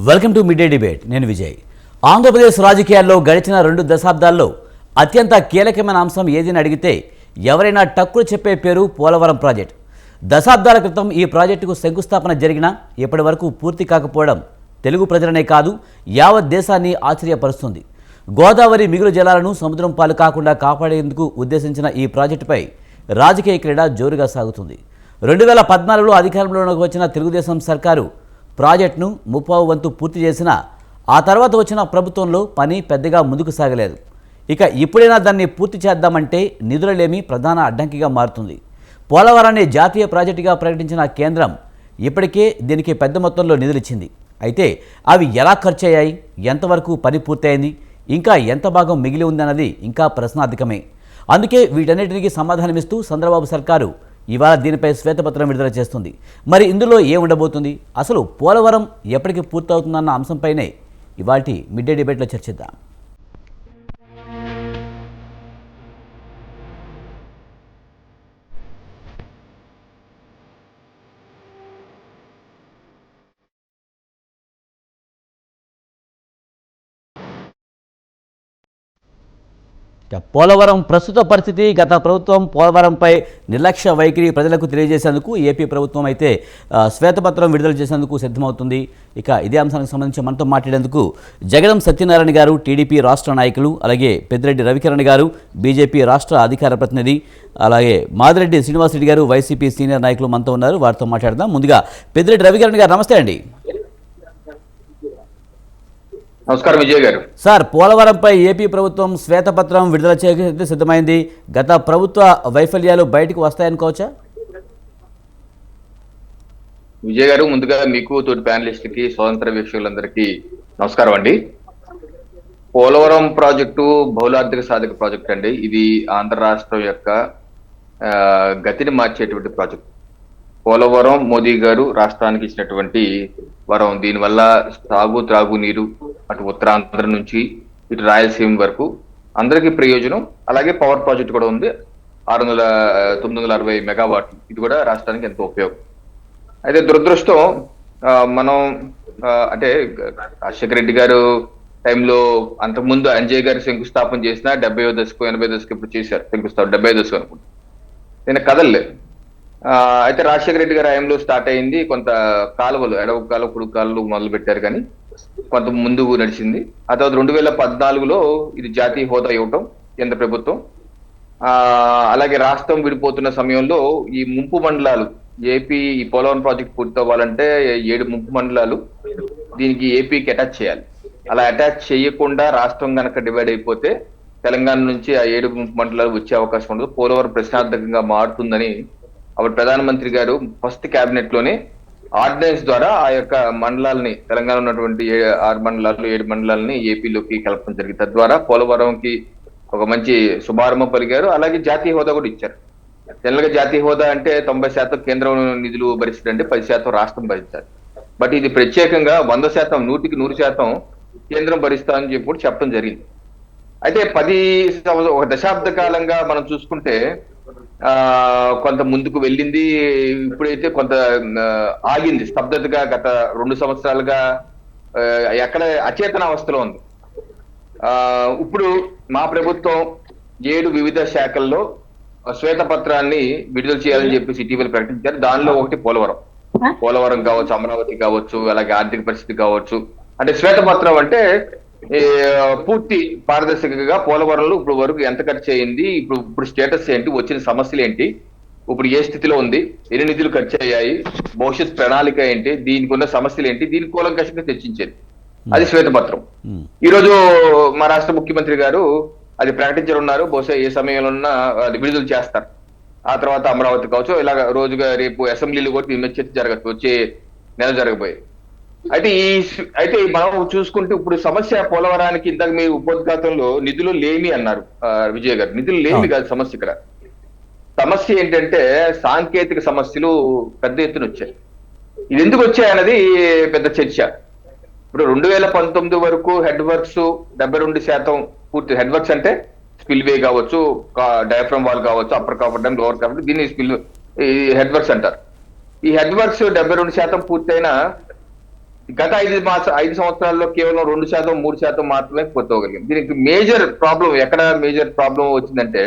Welcome to mid day debate. నేను విజయ్. ఆంధ్రప్రదేశ్ రాజకీయాల్లో గడిచిన 2 దశాబ్దాల్లో అత్యంత కీలకమైన అంశం ఏదని అడిగితే ఎవరైనా టక్కులు చెప్పే పేరు పోలవరం ప్రాజెక్ట్. దశాబ్దాల క్రితం ఈ ప్రాజెక్టుకు శంకుస్థాపన జరిగినా ఇప్పటి వరకు పూర్తి కాకపోవడం తెలుగు ప్రజలనే కాదు యావత్ దేశాన్ని ఆశ్చర్యపరుస్తుంది. గోదావరి మిగులు జలాలను సముద్రం పాలు కాకుండా కాపాడేందుకు ఉద్దేశించిన ఈ ప్రాజెక్టుపై రాజకీయ క్రీడ జోరుగా సాగుతుంది. 2014లో అధికారంలోకి వచ్చిన తెలుగుదేశం సర్కారు ప్రాజెక్టును 30వ వంతు పూర్తి చేసినా ఆ తర్వాత వచ్చిన ప్రభుత్వంలో పని పెద్దగా ముందుకు సాగలేదు. ఇక ఇప్పుడైనా దాన్ని పూర్తి చేద్దామంటే నిధులలేమి ప్రధాన అడ్డంకిగా మారుతుంది. పోలవరాన్ని జాతీయ ప్రాజెక్టుగా ప్రకటించిన కేంద్రం ఇప్పటికే దీనికి పెద్ద మొత్తంలో నిధులిచ్చింది. అయితే అవి ఎలా ఖర్చయ్యాయి, ఎంతవరకు పని పూర్తయింది, ఇంకా ఎంత భాగం మిగిలి ఉందన్నది ఇంకా ప్రశ్నార్థకమే. అందుకే వీటన్నిటికీ సమాధానమిస్తూ చంద్రబాబు సర్కారు ఇవాళ దీనిపై శ్వేతపత్రం విడుదల చేస్తుంది. మరి ఇందులో ఏముండబోతుంది, అసలు పోలవరం ఎప్పటికి పూర్తవుతుందన్న అంశంపైనే ఇవాల్టి మిడ్ డే డిబేట్లో చర్చిద్దాం. పోలవరం ప్రస్తుత పరిస్థితి, గత ప్రభుత్వం పోలవరంపై నిర్లక్ష్య వైఖరి ప్రజలకు తెలియజేసేందుకు ఏపీ ప్రభుత్వం అయితే శ్వేతపత్రం విడుదల చేసేందుకు సిద్ధమవుతుంది. ఇక ఇదే అంశానికి సంబంధించి మనతో మాట్లాడేందుకు జగడం సత్యనారాయణ గారు, టీడీపీ రాష్ట్ర నాయకులు, అలాగే పెద్దిరెడ్డి రవికిరణ్ గారు, బీజేపీ రాష్ట్ర అధికార ప్రతినిధి, అలాగే మాదిరెడ్డి శ్రీనివాసరెడ్డి గారు, వైసీపీ సీనియర్ నాయకులు మనతో ఉన్నారు. వారితో మాట్లాడదాం. ముందుగా పెద్దిరెడ్డి రవికిరణ్ గారు, నమస్తే అండి. నమస్కారం విజయ్ గారు. సార్, పోలవరంపై ఏపీ ప్రభుత్వం శ్వేతపత్రం విడుదల చేయడానికి సిద్ధమైంది. గత ప్రభుత్వ వైఫల్యాలు బయటకు వస్తాయనుకోవచ్చా? విజయ్ గారు, ముందుగా మీకు తోటి ప్యానలిస్ట్ కి స్వతంత్ర వీక్షకులందరికీ నమస్కారం అండి. పోలవరం ప్రాజెక్టు బహుళార్థిక సాధక ప్రాజెక్ట్ అండి. ఇది ఆంధ్ర రాష్ట్రం యొక్క గతిని మార్చేటువంటి ప్రాజెక్ట్. పోలవరం మోదీ గారు రాష్ట్రానికి ఇచ్చినటువంటి వరం. దీనివల్ల సాగు త్రాగునీరు అటు ఉత్తరాంధ్ర నుంచి ఇటు రాయలసీమ వరకు అందరికీ ప్రయోజనం. అలాగే పవర్ ప్రాజెక్ట్ కూడా ఉంది, 960 మెగావాట్లు. ఇది కూడా రాష్ట్రానికి ఎంతో ఉపయోగం. అయితే దురదృష్టం, మనం అంటే రాజశేఖర రెడ్డి గారు టైంలో అంతకుముందు అంజయ్ గారు శంకుస్థాపన చేసిన 70వ దశకం 80వ దశకం ఇప్పుడు చేశారు శంకుస్థాపన, 70వ దశకం అనుకుంటా. నేను కదలలేదు. అయితే రాజశేఖర రెడ్డి గారి హయాంలో స్టార్ట్ అయింది. కొంత కాలువలు, ఎడవ కాలువ, కుడి కాలువలు మొదలు పెట్టారు, కానీ కొంత ముందుకు నడిచింది. ఆ తర్వాత 2014లో ఇది జాతీయ హోదా ఇవ్వటం కేంద్ర ప్రభుత్వం. అలాగే రాష్ట్రం విడిపోతున్న సమయంలో ఈ ముంపు మండలాలు, ఏపీ ఈ పోలవరం ప్రాజెక్ట్ పూర్తి అవ్వాలంటే 7 ముంపు మండలాలు దీనికి ఏపీకి అటాచ్ చేయాలి. అలా అటాచ్ చేయకుండా రాష్ట్రం కనుక డివైడ్ అయిపోతే తెలంగాణ నుంచి ఆ 7 ముంపు మండలాలు వచ్చే అవకాశం ఉండదు. పోలవరం ప్రశ్నార్థకంగా మారుతుందని అప్పుడు ప్రధానమంత్రి గారు ఫస్ట్ క్యాబినెట్ లోనే ఆర్డినెన్స్ ద్వారా ఆ యొక్క మండలాలని, తెలంగాణ ఉన్నటువంటి 6 మండలాలు 7 మండలాలని ఏపీలోకి కలపడం జరిగింది. తద్వారా పోలవరంకి ఒక మంచి శుభారంభం పలికారు. అలాగే జాతీయ హోదా కూడా ఇచ్చారు. జనరల్ గా జాతీయ హోదా అంటే 90% కేంద్రం నిధులు భరిస్తుందంటే 10% రాష్ట్రం భరించాలి. బట్ ఇది ప్రత్యేకంగా 100%, 100కి 100% కేంద్రం భరిస్తామని చెప్పి చెప్పడం జరిగింది. అయితే ఒక దశాబ్ద కాలంగా మనం చూసుకుంటే కొంత ముందుకు వెళ్ళింది. ఇప్పుడైతే కొంత ఆగింది, స్తబ్దతగా గత 2 సంవత్సరాలుగా ఎక్కడ అచేతన అవస్థలో ఉంది. ఇప్పుడు మా ప్రభుత్వం 7 వివిధ శాఖల్లో శ్వేతపత్రాన్ని విడుదల చేయాలని చెప్పేసి ఇటీవల ప్రకటించారు. దానిలో ఒకటి పోలవరం కావచ్చు, అమరావతి కావచ్చు, అలాగే ఆర్థిక పరిస్థితి కావచ్చు. అంటే శ్వేతపత్రం అంటే పూర్తి పారదర్శకంగా పోలవరంలో ఇప్పుడు వరకు ఎంత ఖర్చు అయింది, ఇప్పుడు స్టేటస్ ఏంటి, వచ్చిన సమస్యలు ఏంటి, ఇప్పుడు ఏ స్థితిలో ఉంది, ఎన్ని నిధులు ఖర్చు అయ్యాయి, భవిష్యత్ ప్రణాళిక ఏంటి, దీనికి ఉన్న సమస్యలు ఏంటి, దీనికి కూలంకషంగా చర్చించేది అది శ్వేతపత్రం. ఈ రోజు మా రాష్ట్ర ముఖ్యమంత్రి గారు అది ప్రకటించనున్నారు. బహుశా ఏ సమయంలో అది విడుదల చేస్తారు. ఆ తర్వాత అమరావతి కావచ్చు, ఇలాగ రోజుగా రేపు అసెంబ్లీలో కూడా దీని మీద చర్చ జరగచ్చు, వచ్చే నెల జరగబోయే. అయితే మనం చూసుకుంటే ఇప్పుడు సమస్య పోలవరానికి, ఇందాక మీ ఉపోద్ఘాతంలో నిధులు లేమి అన్నారు విజయ్ గారు. నిధులు లేమి కాదు సమస్య. ఇక్కడ సమస్య ఏంటంటే సాంకేతిక సమస్యలు పెద్ద ఎత్తున వచ్చాయి. ఇది ఎందుకు వచ్చాయన్నది పెద్ద చర్చ. ఇప్పుడు 2019 వరకు హెడ్ వర్క్స్ 72% పూర్తి. హెడ్ వర్క్స్ అంటే స్పిల్వే కావచ్చు, డయాఫ్రమ్ వాల్ కావచ్చు, upper cofferdam, lower coffer, దీన్ని హెడ్ వర్క్స్ అంటారు. ఈ హెడ్ వర్క్స్ 72% పూర్తయిన గత 5 సంవత్సరాల్లో కేవలం 2%, 3% మాత్రమే పూర్తవగలిగింది. దీనికి మేజర్ ప్రాబ్లం ఎక్కడ మేజర్ ప్రాబ్లం వచ్చిందంటే,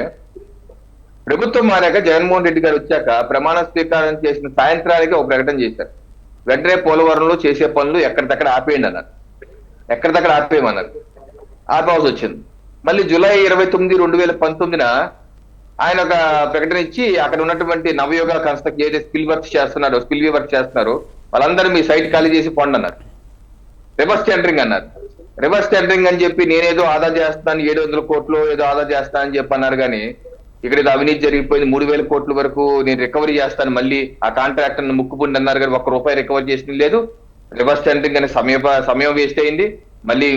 ప్రభుత్వం మారాక జగన్మోహన్ రెడ్డి గారు వచ్చాక ప్రమాణ స్వీకారం చేసిన సాయంత్రానికి ఒక ప్రకటన చేశారు. వెంటనే పోలవరంలో చేసే పనులు ఎక్కడిదక్కడ ఆపేయండి అన్నారు. ఎక్కడిదక్కడ ఆపేయమన్నారు. ఆపవలసి వచ్చింది. మళ్ళీ జూలై 29, 2019 ఆయన ఒక ప్రకటన ఇచ్చి అక్కడ ఉన్నటువంటి నవయోగ కన్స్ట్రక్ట్ ఏదైతే స్పిల్ వర్క్ చేస్తున్నారో వాళ్ళందరూ మీ సైట్ ఖాళీ చేసి పొండి అన్నారు. రివర్స్ టెండరింగ్ అన్నారు. రివర్స్ టెండరింగ్ అని చెప్పి నేనేదో ఆదా చేస్తాను, 700 కోట్లు ఏదో ఆదా చేస్తానని చెప్పి అన్నారు. కానీ ఇక్కడ ఏదో అవినీతి జరిగిపోయింది, 3,000 కోట్ల వరకు నేను రికవరీ చేస్తాను, మళ్ళీ ఆ కాంట్రాక్టర్ ముక్కుపుండి అన్నారు. కానీ ₹1 రికవరీ చేసిన లేదు. రివర్స్ టెండరింగ్ అనే సమయం వేస్ట్ అయింది. మళ్ళీ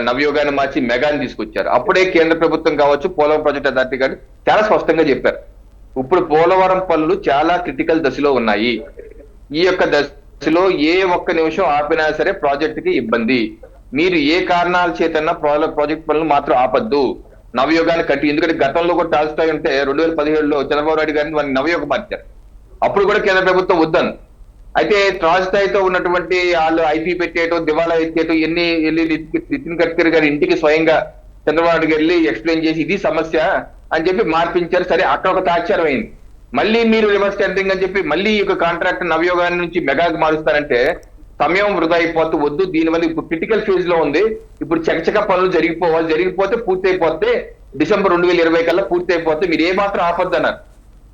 నవయోగాన్ని మార్చి మెగాని తీసుకొచ్చారు. అప్పుడే కేంద్ర ప్రభుత్వం కావచ్చు, పోలవరం ప్రాజెక్ట్ అథారిటీ గారు చాలా స్పష్టంగా చెప్పారు, ఇప్పుడు పోలవరం పనులు చాలా క్రిటికల్ దశలో ఉన్నాయి. ఈ యొక్క దశలో ఏ ఒక్క నిమిషం ఆపినా సరే ప్రాజెక్ట్ కి ఇబ్బంది. మీరు ఏ కారణాల చేతన్నా ప్రాజెక్ట్ పనులు మాత్రం ఆపద్దు. నవయోగాన్ని కట్టి, ఎందుకంటే గతంలో కూడా టాల్స్టాయ్ ఉంటే 2017లో చంద్రబాబు నాయుడు గారిని వారిని నవయోగం మార్చారు. అప్పుడు కూడా కేంద్ర ప్రభుత్వం వద్దాను. అయితే టాల్స్టాయ్తో ఉన్నటువంటి వాళ్ళు ఐపీ పెట్టేయటం, దివాలా ఎత్తేయటం, నితిన్ గడ్కరీ గారి ఇంటికి స్వయంగా చంద్రబాబు నాయుడు గారు వెళ్ళి ఎక్స్ప్లెయిన్ చేసి ఇది సమస్య అని చెప్పి మార్పించారు. సరే, అక్కడ ఒక తాత్సారం అయింది. మళ్ళీ మీరు రివర్స్ టెండరింగ్ అని చెప్పి మళ్ళీ ఈ కాంట్రాక్ట్ నవయోగాన్ని నుంచి మెగాకి మారుస్తారంటే సమయం వృధా అయిపోతూ వద్దు. దీనివల్ల ఇప్పుడు క్రిటికల్ ఫేజ్ లో ఉంది. ఇప్పుడు చకచక పనులు జరిగిపోతే పూర్తి అయిపోతే డిసెంబర్ 2020 కల్లా పూర్తి అయిపోతే మీరు ఏ మాత్రం ఆపద్దు అన్నారు.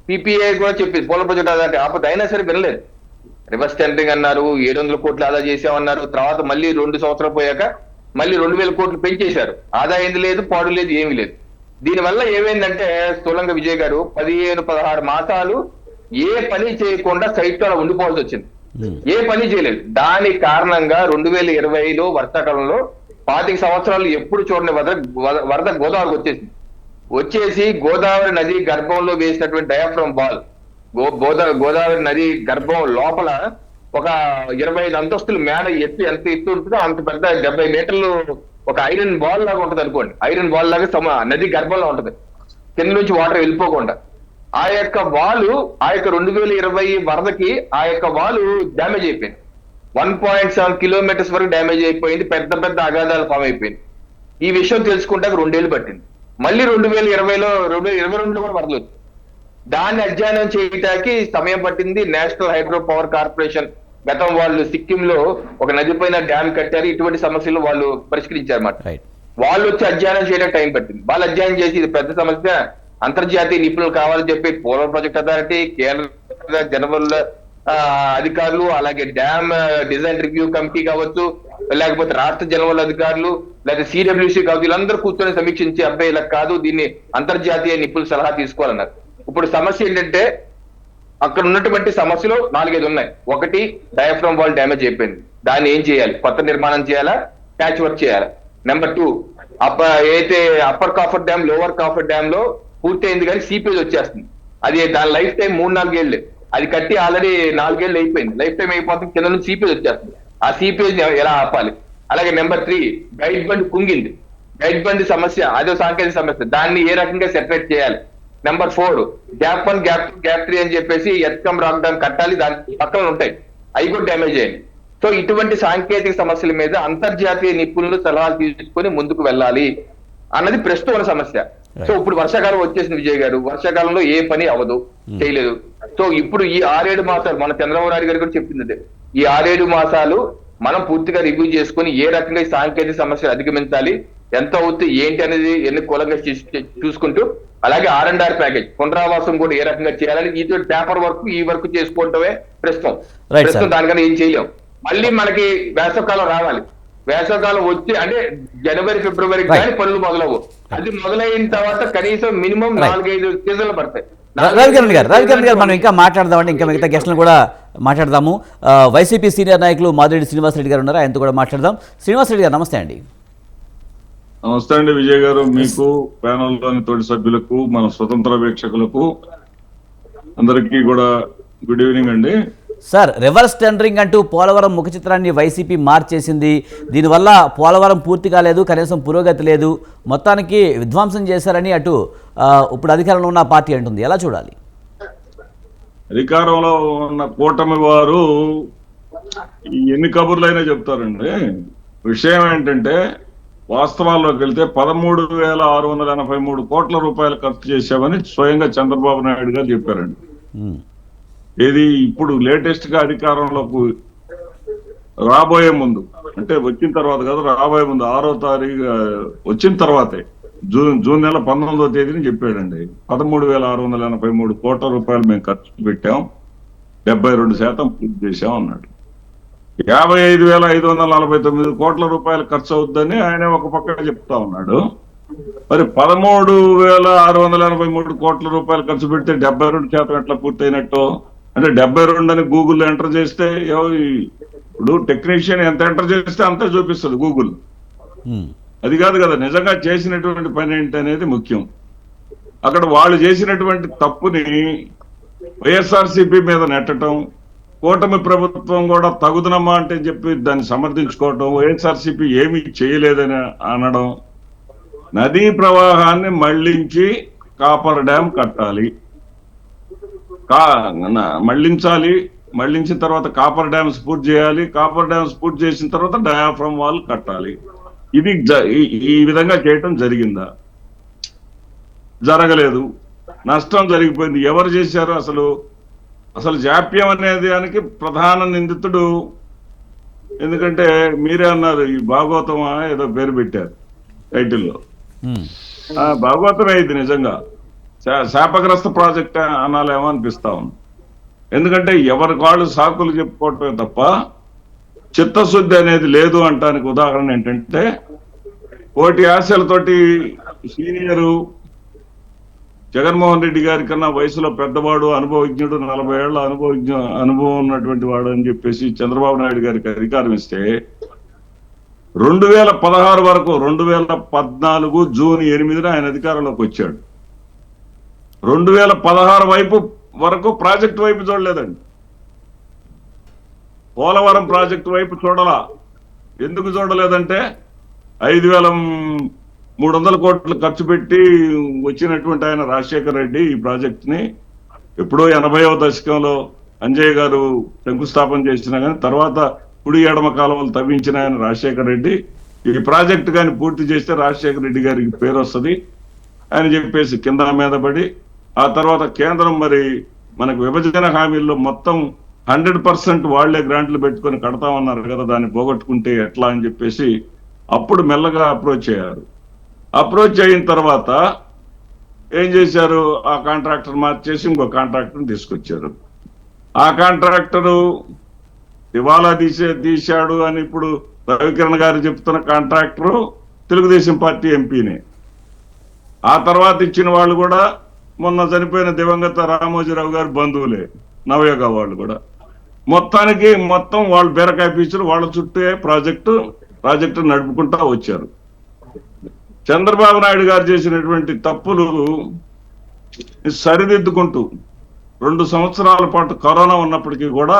పీపీఏ కూడా చెప్పింది పోలవరం ప్రాజెక్ట్ అదంటే ఆపద్దు, అయినా సరే వినలేదు. రివర్స్ టెండరింగ్ అన్నారు, 700 కోట్లు ఆదా చేసామన్నారు. తర్వాత మళ్ళీ 2 సంవత్సరాలు పోయాక మళ్ళీ 2,000 కోట్లు పెంచేశారు. ఆదా ఏంది లేదు, పాడు లేదు, ఏమీ లేదు. దీనివల్ల ఏమైందంటే స్థూలంగా విజయ్ గారు 15-16 మాసాలు ఏ పని చేయకుండా సైట్ లో ఉండిపోవాల్సి వచ్చింది. ఏ పని చేయలేదు. దాని కారణంగా 2020లో వర్షాకాలంలో 25 సంవత్సరాలు ఎప్పుడు చూడని వరద గోదావరికి వచ్చేసి గోదావరి నది గర్భంలో వేసినటువంటి డయాఫ్రమ్ వాల్, గోదావరి నది గర్భం లోపల ఒక 25 అంతస్తులు మేడ ఎత్తు ఎంత ఎత్తు ఉంటుందో అంత పెద్ద 70 మీటర్లు ఒక ఐరన్ బాల్ లాగా ఉంటది అనుకోండి. ఐరన్ బాల్ లాగా నది గర్భంలో ఉంటది, కింద నుంచి వాటర్ వెళ్ళిపోకుండా. ఆ యొక్క 2020 వరదకి ఆ యొక్క వాలు డ్యామేజ్ అయిపోయింది. 1.7 కిలోమీటర్స్ వరకు డ్యామేజ్ అయిపోయింది. పెద్ద పెద్ద అగాధాలు ఫామ్ అయిపోయింది. ఈ విషయం తెలుసుకుంటే 2 ఏళ్ళు పట్టింది. మళ్ళీ 2022లో కూడా వరదలు వచ్చింది. దాన్ని అధ్యయనం చేయడానికి సమయం పట్టింది. నేషనల్ హైడ్రో పవర్ కార్పొరేషన్ గతం వాళ్ళు సిక్కిం లో ఒక నది పైన డ్యామ్ కట్టారు. ఇటువంటి సమస్యలు వాళ్ళు పరిష్కరించారు అన్నమాట. వాళ్ళు వచ్చి అధ్యయనం చేయడానికి టైం పట్టింది. వాళ్ళు అధ్యయనం చేసి ఇది పెద్ద సమస్య, అంతర్జాతీయ నిపుణులు కావాలని చెప్పి పోలవరం ప్రాజెక్ట్ అథారిటీ, కేంద్ర జనవరుల అధికారులు, అలాగే డ్యామ్ డిజైన్ రివ్యూ కమిటీ కావచ్చు, లేకపోతే రాష్ట్ర జనవరుల అధికారులు, లేకపోతే సిడబ్ల్యూసీ కావచ్చు, వీళ్ళందరూ కూర్చొని సమీక్షించి అబ్బాయి ఇలా కాదు, దీన్ని అంతర్జాతీయ నిపుణుల సలహా తీసుకోవాలన్నారు. ఇప్పుడు సమస్య ఏంటంటే అక్కడ ఉన్నటువంటి సమస్యలు 4-5 ఉన్నాయి. ఒకటి, డయాఫ్రమ్ వాల్ డ్యామేజ్ అయిపోయింది. దాన్ని ఏం చేయాలి? కొత్త నిర్మాణం చేయాలా, ప్యాచ్ వర్క్ చేయాలా? నెంబర్ 2, ఏదైతే upper cofferdam, lower coffer dam లో పూర్తి అయింది కానీ సీపేజ్ వచ్చేస్తుంది. అది దాని లైఫ్ టైం 3-4 ఏళ్ళు. అది కట్టి ఆల్రెడీ 4 ఏళ్ళు అయిపోయింది. లైఫ్ టైం అయిపోతుంది, కింద నుంచి సీపేజ్ వచ్చేస్తుంది. ఆ సీపేజ్ ఎలా ఆపాలి? అలాగే నెంబర్ 3, గైడ్ బండ్ కుంగింది. గైడ్ బండ్ సమస్య, అదో సాంకేతిక సమస్య, దాన్ని ఏ రకంగా సెపరేట్ చేయాలి? నెంబర్ 4, గ్యాప్ 1, గ్యాప్ 2, గ్యాప్ 3 అని చెప్పేసి ఎత్కం రాక్ డ్యామ్ కట్టాలి, దాని పక్కన ఉంటాయి, అవి కూడా డ్యామేజ్ అయ్యాయి. సో ఇటువంటి సాంకేతిక సమస్యల మీద అంతర్జాతీయ నిపుణులు సలహాలు తీసుకొని ముందుకు వెళ్ళాలి అన్నది ప్రస్తుత సమస్య. సో ఇప్పుడు వర్షాకాలం వచ్చేసింది విజయ్ గారు. వర్షాకాలంలో ఏ పని అవ్వదు, చేయలేదు. సో ఇప్పుడు ఈ 6-7 మాసాలు, మన చంద్రబాబు నాయుడు గారు కూడా చెప్పింది, ఈ 6-7 మాసాలు మనం పూర్తిగా రివ్యూ చేసుకుని ఏ రకంగా ఈ సాంకేతిక సమస్యలు అధిగమించాలి, ఎంత అవుతుంది ఏంటి అనేది ఎన్ని కూలంగా చూసుకుంటూ, అలాగే R&R ప్యాకేజ్ పునరావాసం కూడా ఏ రకంగా చేయాలని ఈ పేపర్ వర్క్ ఈ వర్క్ చేసుకోవటమే ప్రస్తుతం. దానికన్నా ఏం చేయలేం. మళ్ళీ మనకి వేసవకాలం రావాలి. వేసవకాలం వచ్చి అంటే జనవరి, ఫిబ్రవరి కానీ పనులు మొదలవు. అది మొదలైన తర్వాత కనీసం మినిమం 4-5 సీజన్లు పడతాయి. రవికిరణ్ గారు మనం ఇంకా మాట్లాడదామంటే ఇంకా మిగతా గెస్టులను కూడా మాట్లాడదాము. వైసీపీ సీనియర్ నాయకులు మాదిరెడ్డి శ్రీనివాసరెడ్డి గారు ఉన్నారు, ఆయనతో కూడా మాట్లాడదాం. శ్రీనివాసరెడ్డి గారు నమస్తే అండి. నమస్తే అండి విజయ్ గారు, మీకు ప్యానల్లోని తోటి సభ్యులకు, మన స్వతంత్ర వీక్షకులకు అందరికీ కూడా గుడ్ ఈవినింగ్ అండి. సార్, రివర్స్ టెండరింగ్ అంటూ పోలవరం ముఖ చిత్రాన్ని వైసీపీ మార్చేసింది. దీనివల్ల పోలవరం పూర్తి కాలేదు, కనీసం పురోగతి లేదు, మొత్తానికి విధ్వంసం చేశారని అటు ఇప్పుడు అధికారంలో ఉన్న పార్టీ అంటుంది. ఎలా చూడాలి? అధికారంలో ఉన్న కూటమి వారు ఎన్ని కబుర్లైనా చెప్తారండి. విషయం ఏంటంటే వాస్తవాల్లోకి వెళ్తే 13,683 కోట్ల రూపాయలు ఖర్చు చేశామని స్వయంగా చంద్రబాబు నాయుడు గారు చెప్పారండి. ఉమ్, ఏది ఇప్పుడు లేటెస్ట్ గా అధికారంలోకి రాబోయే ముందు, అంటే వచ్చిన తర్వాత కాదు, రాబోయే ముందు 6వ తారీఖు వచ్చిన తర్వాతే జూన్ నెల 19వ తేదీని చెప్పాడండి. 13,683 కోట్ల రూపాయలు మేము ఖర్చు పెట్టాం, 72% పూర్తి చేశాం అన్నాడు. 55,549 కోట్ల రూపాయలు ఖర్చు అవుద్దని ఆయన ఒక పక్క చెప్తా ఉన్నాడు. మరి 13,683 కోట్ల రూపాయలు ఖర్చు పెడితే 72% ఎట్లా పూర్తయినట్టు? అంటే 72 అని గూగుల్ ఎంటర్ చేస్తే ఇప్పుడు టెక్నీషియన్ ఎంత ఎంటర్ చేస్తే అంతే చూపిస్తుంది గూగుల్. ఉమ్, అది కాదు కదా నిజంగా చేసినటువంటి పని ఏంటి అనేది ముఖ్యం. అక్కడ వాళ్ళు చేసినటువంటి తప్పుని వైఎస్ఆర్సీపీ మీద నెట్టడం, కూటమి ప్రభుత్వం కూడా తగుదనమ్మా అంటే చెప్పి దాన్ని సమర్థించుకోవటం, వైఎస్ఆర్సీపీ ఏమీ చేయలేదని అనడం, నదీ ప్రవాహాన్ని మళ్లించి కాపర్ డ్యాం కట్టాలి, మళ్లించిన తర్వాత కాపర్ డ్యామ్స్ పూర్తి చేయాలి, కాపర్ డ్యామ్స్ పూర్తి చేసిన తర్వాత డయాఫ్రమ్ వాల్ కట్టాలి. ఇది ఈ విధంగా చేయటం జరిగిందా? జరగలేదు. నష్టం జరిగిపోయింది. ఎవరు చేశారు? అసలు జాప్యం అనేది దానికి ప్రధాన నిందితుడు. ఎందుకంటే మీరే అన్నారు ఈ భాగవతమా ఏదో పేరు పెట్టారు టైటిల్లో. ఉమ్. భాగవతమే ఇది నిజంగా శాపగ్రస్త ప్రాజెక్ట్ అనాలేమో అనిపిస్తా ఉంది. ఎందుకంటే ఎవరి వాళ్ళు సాకులు చెప్పుకోవటమే తప్ప చిత్తశుద్ధి అనేది లేదు అంటానికి ఉదాహరణ ఏంటంటే, కోటి ఆశలతోటి సీనియరు జగన్మోహన్ రెడ్డి గారి కన్నా వయసులో పెద్దవాడు, అనుభవజ్ఞుడు, 40 ఏళ్ల అనుభవం ఉన్నటువంటి వాడు అని చెప్పేసి చంద్రబాబు నాయుడు గారికి అధికారం ఇస్తే 2016 వరకు 2014 జూన్ 8న ఆయన అధికారంలోకి వచ్చాడు. 2016 వరకు ప్రాజెక్టు వైపు చూడలేదండి. పోలవరం ప్రాజెక్టు వైపు చూడలా. ఎందుకు చూడలేదంటే 5,300 కోట్లు ఖర్చు పెట్టి వచ్చినటువంటి ఆయన రాజశేఖర రెడ్డి ఈ ప్రాజెక్ట్ ని ఎప్పుడో 80వ దశకంలో అంజయ్య గారు శంకుస్థాపన చేసినా కానీ తర్వాత కుడి ఎడమ కాలువలు తవ్వించిన ఆయన రాజశేఖర రెడ్డి ఈ ప్రాజెక్టు కానీ పూర్తి చేస్తే రాజశేఖర రెడ్డి గారికి పేరు వస్తుంది అని చెప్పేసి కింద మీద పడి, ఆ తర్వాత కేంద్రం మరి మనకు విభజన హామీల్లో మొత్తం 100% వాళ్లే గ్రాంట్లు పెట్టుకొని కడతామన్నారు కదా, దాన్ని పోగొట్టుకుంటే ఎట్లా అని చెప్పేసి అప్పుడు మెల్లగా అప్రోచ్ అయ్యారు. అప్రోచ్ అయిన తర్వాత ఏం చేశారు? ఆ కాంట్రాక్టర్ మార్చేసి ఇంకో కాంట్రాక్టర్ని తీసుకొచ్చారు. ఆ కాంట్రాక్టరు దివాలా తీశాడు అని ఇప్పుడు రవికిరణ్ గారు చెప్తున్న కాంట్రాక్టరు తెలుగుదేశం పార్టీ ఎంపీనే. ఆ తర్వాత ఇచ్చిన వాళ్ళు కూడా మొన్న చనిపోయిన దివంగత రామోజీరావు గారి బంధువులే, నవయోగ వాళ్ళు కూడా. మొత్తం వాళ్ళు బీరకాయ పీచులు వాళ్ళ చుట్టే ప్రాజెక్టు నడుపుకుంటా వచ్చారు. చంద్రబాబు నాయుడు గారు చేసినటువంటి తప్పులు సరిదిద్దుకుంటూ 2 సంవత్సరాల పాటు కరోనా ఉన్నప్పటికీ కూడా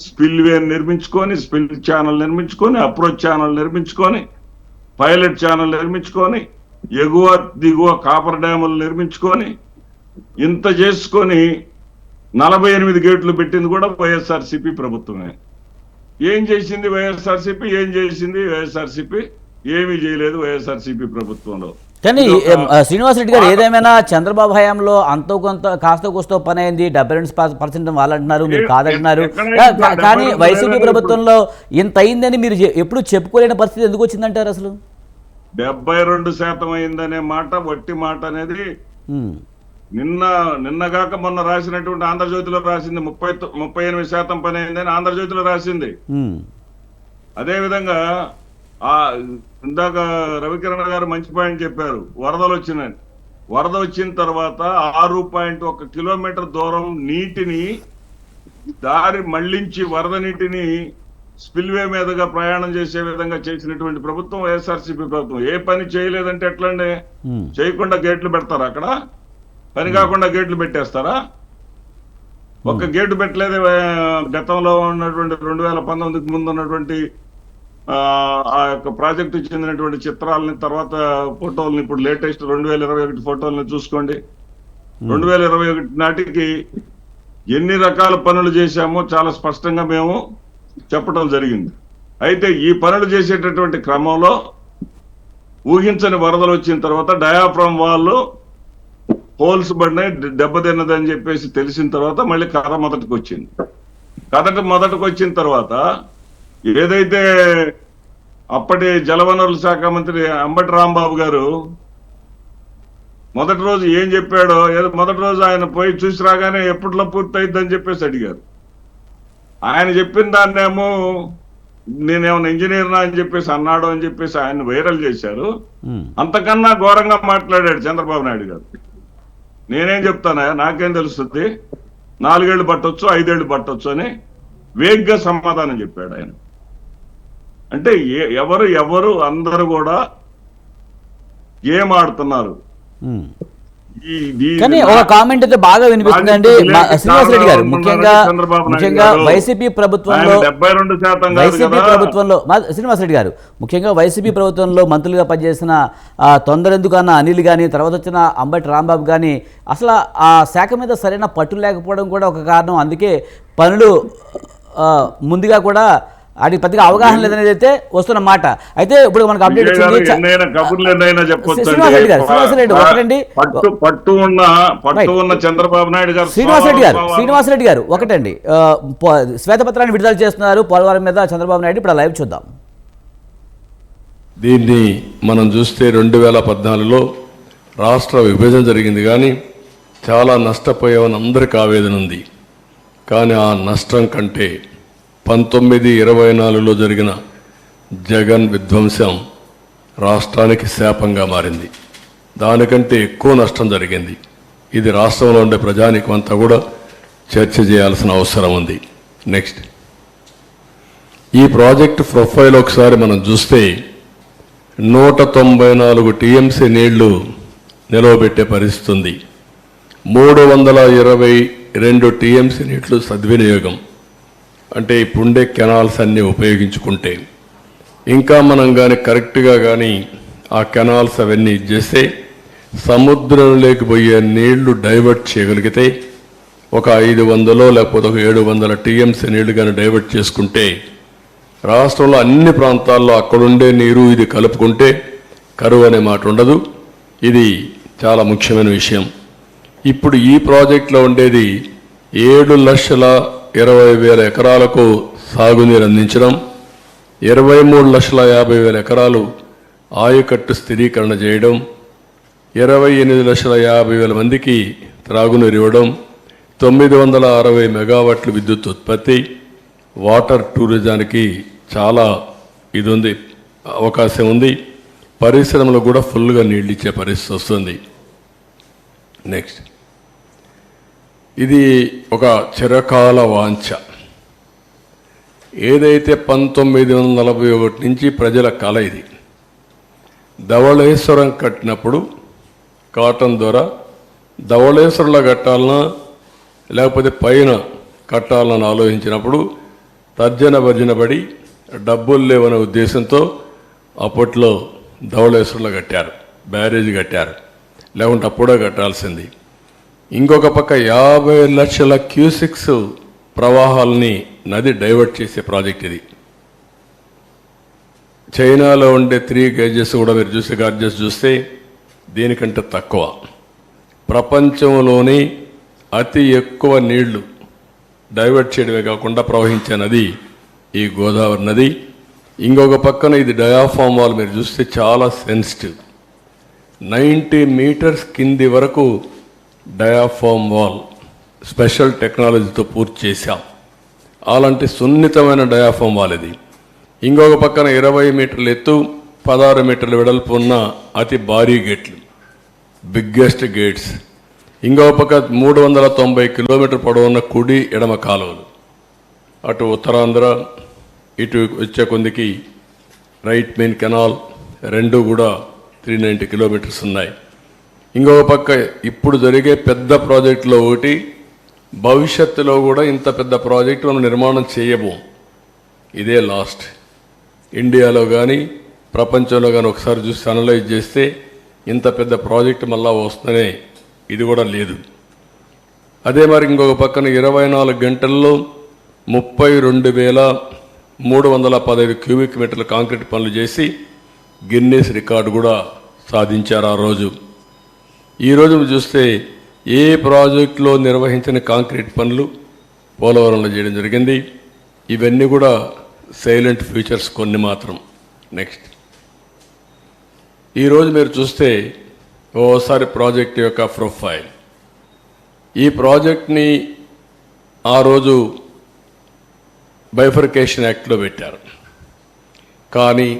స్పిల్ వే నిర్మించుకొని, స్పిల్ ఛానల్ నిర్మించుకొని, అప్రోచ్ ఛానల్ నిర్మించుకొని, పైలట్ ఛానల్ నిర్మించుకొని, ఎగువ దిగువ కాపర్ డ్యాములు నిర్మించుకొని, ఇంత చేసుకొని 48 గేట్లు పెట్టింది కూడా వైఎస్ఆర్సీపీ ప్రభుత్వమే. ఏం చేసింది వైఎస్ఆర్సీపీ? ఏమీ చేయలేదు వైఎస్ఆర్సీపీ ప్రభుత్వంలో. కానీ శ్రీనివాసరెడ్డి గారు, ఏదేమైనా చంద్రబాబు హయాంలో అంతో కొంత కాస్త కూస్తో పని అయింది, 72% వాళ్ళు అంటున్నారు, మీరు కాదంటున్నారు. కానీ వైసీపీ ప్రభుత్వంలో ఇంత అయిందని మీరు ఎప్పుడు చెప్పుకోలేని పరిస్థితి ఎందుకు వచ్చిందంటారు? అసలు 72% అయిందనే మాట వట్టి మాట అనేది నిన్నగాక మొన్న రాసినటువంటి ఆంధ్రజ్యోతిలో రాసింది. 38% పని అయిందని ఆంధ్రజ్యోతిలో రాసింది. అదే విధంగా ఇందాక రవికిరణ్ గారు మంచి పాయింట్ చెప్పారు, వరదలు వచ్చినాయి. వరద వచ్చిన తర్వాత 6.1 కిలోమీటర్ దూరం నీటిని దారి మళ్లించి వరద నీటిని స్పిల్వే మీదుగా ప్రయాణం చేసే విధంగా చేసినటువంటి ప్రభుత్వం వైఎస్ఆర్సీపీ ప్రభుత్వం. ఏ పని చేయలేదంటే ఎట్లండి? చేయకుండా గేట్లు పెడతారా? అక్కడ పని కాకుండా గేట్లు పెట్టేస్తారా? ఒక్క గేటు పెట్టలేదే. గతంలో ఉన్నటువంటి 2019కి ముందు ఉన్నటువంటి ఆ యొక్క ప్రాజెక్టు చెందినటువంటి చిత్రాలని, తర్వాత ఫోటోలని, ఇప్పుడు లేటెస్ట్ 2021 ఫోటోలని చూసుకోండి. 2021 నాటికి ఎన్ని రకాల పనులు చేశామో చాలా స్పష్టంగా మేము చెప్పడం జరిగింది. అయితే ఈ పనులు చేసేటటువంటి క్రమంలో ఊహించని వరదలు వచ్చిన తర్వాత డయాఫ్రమ్ వాళ్ళు హోల్స్ పడినాయి, దెబ్బతిన్నదని చెప్పేసి తెలిసిన తర్వాత మళ్ళీ కథ మొదటికి వచ్చింది. మొదటికి వచ్చిన తర్వాత ఏదైతే అప్పటి జలవనరుల శాఖ మంత్రి అంబటి రాంబాబు గారు మొదటి రోజు ఏం చెప్పాడో, మొదటి రోజు ఆయన పోయి చూసి రాగానే ఎప్పట్లో పూర్తి అయిద్దని చెప్పేసి అడిగారు. ఆయన చెప్పిన దాన్నేమో నేనేమన్నా ఇంజనీర్నా అని చెప్పేసి అన్నాడు అని చెప్పేసి ఆయన వైరల్ చేశారు. అంతకన్నా ఘోరంగా మాట్లాడాడు చంద్రబాబు నాయుడు గారు. నేనేం చెప్తానా, నాకేం తెలుస్తుంది, 4 ఏళ్ళు పట్టొచ్చు 5 ఏళ్ళు పట్టొచ్చు అని వేగ్గా సమాధానం చెప్పాడు ఆయన. అంటే ఎవరు అందరూ కూడా గేమ్ ఆడుతున్నారు. కానీ ఒక కామెంట్ అయితే బాగా వినిపిస్తుందండి శ్రీనివాసరెడ్డి గారు, ముఖ్యంగా వైసీపీ ప్రభుత్వంలో శ్రీనివాసరెడ్డి గారు ముఖ్యంగా వైసీపీ ప్రభుత్వంలో మంత్రులుగా పనిచేసిన తొందరెందుకు అన్న అనిల్ కానీ, తర్వాత వచ్చిన అంబటి రాంబాబు కానీ అసలు ఆ శాఖ మీద సరైన పట్టు లేకపోవడం కూడా ఒక కారణం. అందుకే పనులు ముందుగా కూడా వాటికి పెద్దగా అవగాహన లేదనేది అయితే వస్తున్న మాట. అయితే ఇప్పుడు మనకు అప్డేట్ వచ్చింది శ్రీనివాసరెడ్డి గారు ఒకటండి, శ్వేతపత్రాన్ని విడుదల చేస్తున్నారు పోలవరం మీద చంద్రబాబు నాయుడు. ఇప్పుడు లైవ్ చూద్దాం. దీన్ని మనం చూస్తే 2014లో రాష్ట్ర విభజన జరిగింది, కానీ చాలా నష్టపోయామని అందరికీ ఆవేదన ఉంది. కానీ ఆ నష్టం కంటే 1924లో జరిగిన జగన్ విధ్వంసం రాష్ట్రానికి శాపంగా మారింది. దానికంటే ఎక్కువ నష్టం జరిగింది. ఇది రాష్ట్రంలో ఉండే ప్రజానికం అంతా కూడా చర్చ చేయాల్సిన అవసరం ఉంది. నెక్స్ట్, ఈ ప్రాజెక్టు ప్రొఫైల్ ఒకసారి మనం చూస్తే 194 టీఎంసీ నీళ్లు నిలవబెట్టే పరిస్థితి ఉంది. 322 టీఎంసీ నీళ్లు సద్వినియోగం. అంటే ఇప్పుడుండే కెనాల్స్ అన్నీ ఉపయోగించుకుంటే, ఇంకా మనం కానీ కరెక్ట్గా కానీ ఆ కెనాల్స్ అవన్నీ చేస్తే సముద్రంలోకి పోయే నీళ్లు డైవర్ట్ చేయగలిగితే ఒక 500 లేకపోతే ఒక 700 టీఎంసీ నీళ్లు కానీ డైవర్ట్ చేసుకుంటే రాష్ట్రంలో అన్ని ప్రాంతాల్లో అక్కడుండే నీరు ఇది కలుపుకుంటే కరువు అనే మాట ఉండదు. ఇది చాలా ముఖ్యమైన విషయం. ఇప్పుడు ఈ ప్రాజెక్టులో ఉండేది 7,20,000 ఎకరాలకు సాగునీరు అందించడం, 23,50,000 ఎకరాలు ఆయకట్టు స్థిరీకరణ చేయడం, 28,50,000 మందికి త్రాగునీరు ఇవ్వడం, 960 మెగావాట్ల విద్యుత్ ఉత్పత్తి, వాటర్ టూరిజానికి చాలా ఇది ఉంది, అవకాశం ఉంది. పరిశ్రమలు కూడా ఫుల్గా నీళ్ళు ఇచ్చే పరిస్థితి వస్తుంది. నెక్స్ట్, ఇది ఒక చిరకాల వాంఛ. ఏదైతే 1941 నుంచి ప్రజల కళ ఇది. ధవళేశ్వరం కట్టినప్పుడు కాటన్ ద్వారా ధవళేశ్వరంలో కట్టాలన్నా లేకపోతే పైన కట్టాలని ఆలోచించినప్పుడు తర్జన భర్జన పడి డబ్బులు లేవనే ఉద్దేశంతో అప్పట్లో ధవళేశ్వరంలో కట్టారు, బ్యారేజ్ కట్టారు. లేకుంటే అప్పుడే కట్టాల్సింది. ఇంకొక పక్క 50 లక్షల క్యూసిక్స్ ప్రవాహాలని నది డైవర్ట్ చేసే ప్రాజెక్ట్ ఇది. చైనాలో ఉండే 3 గేజెస్ కూడా మీరు చూసే గార్జెస్ చూస్తే దీనికంటే తక్కువ. ప్రపంచంలోని అతి ఎక్కువ నీళ్లు డైవర్ట్ చేయడమే కాకుండా ప్రవహించే నది ఈ గోదావరి నది. ఇంకొక పక్కన ఇది డయాఫామ్ వాల్ మీరు చూస్తే చాలా సెన్సిటివ్. 90 మీటర్స్ కింది వరకు డయాఫామ్ వాల్ స్పెషల్ టెక్నాలజీతో పూర్తి చేశాం. అలాంటి సున్నితమైన డయాఫామ్ వాల్ ఇది. ఇంకొక పక్కన 20 మీటర్ల ఎత్తు 16 మీటర్ల వెడల్పు ఉన్న అతి భారీ గేట్లు, బిగ్గెస్ట్ గేట్స్. ఇంకొక పక్క 390 కిలోమీటర్ పొడవున్న కుడి ఎడమ కాలువలు. అటు ఉత్తరాంధ్ర ఇటు వచ్చే కొందికి రైట్ మెయిన్ కెనాల్ రెండు కూడా 390 కిలోమీటర్స్ ఉన్నాయి. ఇంకొక పక్క ఇప్పుడు జరిగే పెద్ద ప్రాజెక్టులో ఒకటి, భవిష్యత్తులో కూడా ఇంత పెద్ద ప్రాజెక్టు మనం నిర్మాణం చేయబోం. ఇదే లాస్ట్. ఇండియాలో కానీ ప్రపంచంలో కానీ ఒకసారి చూసి అనలైజ్ చేస్తే ఇంత పెద్ద ప్రాజెక్టు మళ్ళా వస్తుందనే ఇది కూడా లేదు. అదే మరి ఇంకొక పక్కన 24 గంటల్లో 32,000 315 క్యూబిక్ మీటర్ల కాంక్రీట్ పనులు చేసి గిన్నెస్ రికార్డు కూడా సాధించారు ఆ రోజు. ఈరోజు చూస్తే ఏ ప్రాజెక్టులో నిర్వహించిన కాంక్రీట్ పనులు పోలవరంలో చేయడం జరిగింది. ఇవన్నీ కూడా సైలెంట్ ఫ్యూచర్స్ కొన్ని మాత్రం. నెక్స్ట్, ఈరోజు మీరు చూస్తే ఓసారి ప్రాజెక్ట్ యొక్క ప్రొఫైల్. ఈ ప్రాజెక్ట్ని ఆ రోజు బైఫర్కేషన్ యాక్ట్లో పెట్టారు. కానీ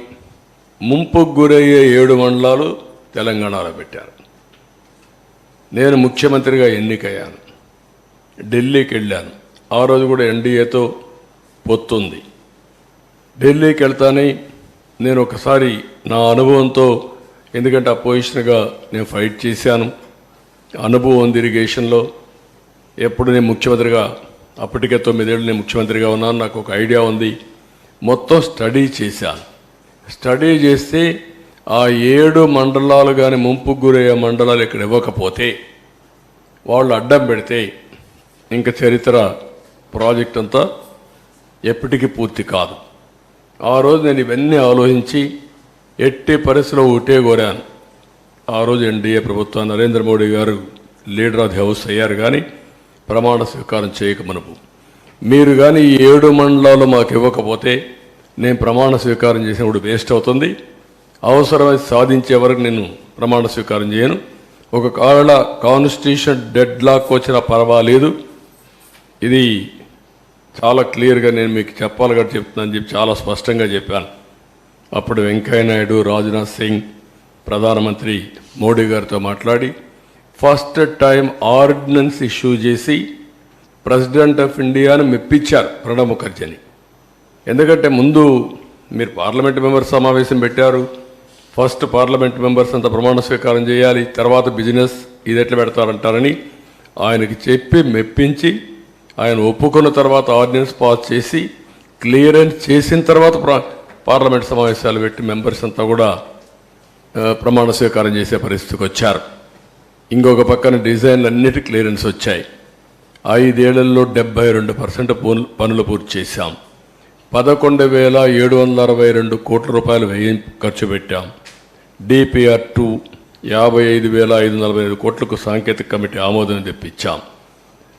ముంపుకు గురయ్యే 7 మండలాలు తెలంగాణలో పెట్టారు. నేను ముఖ్యమంత్రిగా ఎన్నికయ్యాను, ఢిల్లీకి వెళ్ళాను. ఆ రోజు కూడా ఎన్డీఏతో పొత్తుంది. ఢిల్లీకి వెళ్తానే నేను ఒకసారి నా అనుభవంతో, ఎందుకంటే అపోజిషన్గా నేను ఫైట్ చేశాను, అనుభవం ఉంది ఇరిగేషన్లో. ఎప్పుడు నేను ముఖ్యమంత్రిగా, అప్పటికే 9 ఏళ్ళు నేను ముఖ్యమంత్రిగా ఉన్నాను, నాకు ఒక ఐడియా ఉంది. మొత్తం స్టడీ చేశాను. స్టడీ చేస్తే ఆ 7 మండలాలు కానీ ముంపుకు గురయ్యే మండలాలు ఇక్కడ ఇవ్వకపోతే, వాళ్ళు అడ్డం పెడితే ఇంకా చరిత్ర ప్రాజెక్ట్ అంతా ఎప్పటికీ పూర్తి కాదు. ఆ రోజు నేను ఇవన్నీ ఆలోచించి ఎట్టి పరిస్థితిలో ఒకటే కోరాను. ఆ రోజు ఎన్డీఏ ప్రభుత్వం నరేంద్ర మోడీ గారు లీడర్ ఆఫ్ ది హౌస్ అయ్యారు, కానీ ప్రమాణ స్వీకారం చేయక మునుపు మీరు కానీ ఈ 7 మండలాలు మాకు ఇవ్వకపోతే నేను ప్రమాణ స్వీకారం చేసినప్పుడు వేస్ట్ అవుతుంది. అవసరమై సాధించే వరకు నేను ప్రమాణ స్వీకారం చేయను. ఒకవేళ కాన్స్టిట్యూషన్ డెడ్ లాక్ వచ్చినా పర్వాలేదు, ఇది చాలా క్లియర్గా నేను మీకు చెప్పాలి కాబట్టి చెప్తున్నాను చెప్పి చాలా స్పష్టంగా చెప్పాను. అప్పుడు వెంకయ్య నాయుడు, రాజ్నాథ్ సింగ్, ప్రధానమంత్రి మోడీ గారితో మాట్లాడి ఫస్ట్ టైం ఆర్డినెన్స్ ఇష్యూ చేసి ప్రెసిడెంట్ ఆఫ్ ఇండియాను మెప్పించారు ప్రణబ్ ముఖర్జీని. ఎందుకంటే ముందు మీరు పార్లమెంట్ మెంబర్స్ సమావేశం పెట్టారు, ఫస్ట్ పార్లమెంట్ మెంబర్స్ అంతా ప్రమాణ స్వీకారం చేయాలి, తర్వాత బిజినెస్ ఇది ఎట్లా పెడతారంటారని ఆయనకి చెప్పి మెప్పించి ఆయన ఒప్పుకున్న తర్వాత ఆర్డినెన్స్ పాస్ చేసి క్లియరెన్స్ చేసిన తర్వాత పార్లమెంట్ సమావేశాలు పెట్టి మెంబర్స్ అంతా కూడా ప్రమాణ స్వీకారం చేసే పరిస్థితికి వచ్చారు. ఇంకొక పక్కన డిజైన్లు అన్నిటి క్లియరెన్స్ వచ్చాయి. 5 ఏళ్లలో 72% పనులు పూర్తి చేశాం. 11,762 కోట్ల రూపాయలు ఖర్చు పెట్టాం. డిపిఆర్ 2 55,545 కోట్లకు సాంకేతిక కమిటీ ఆమోదం తెప్పించాం.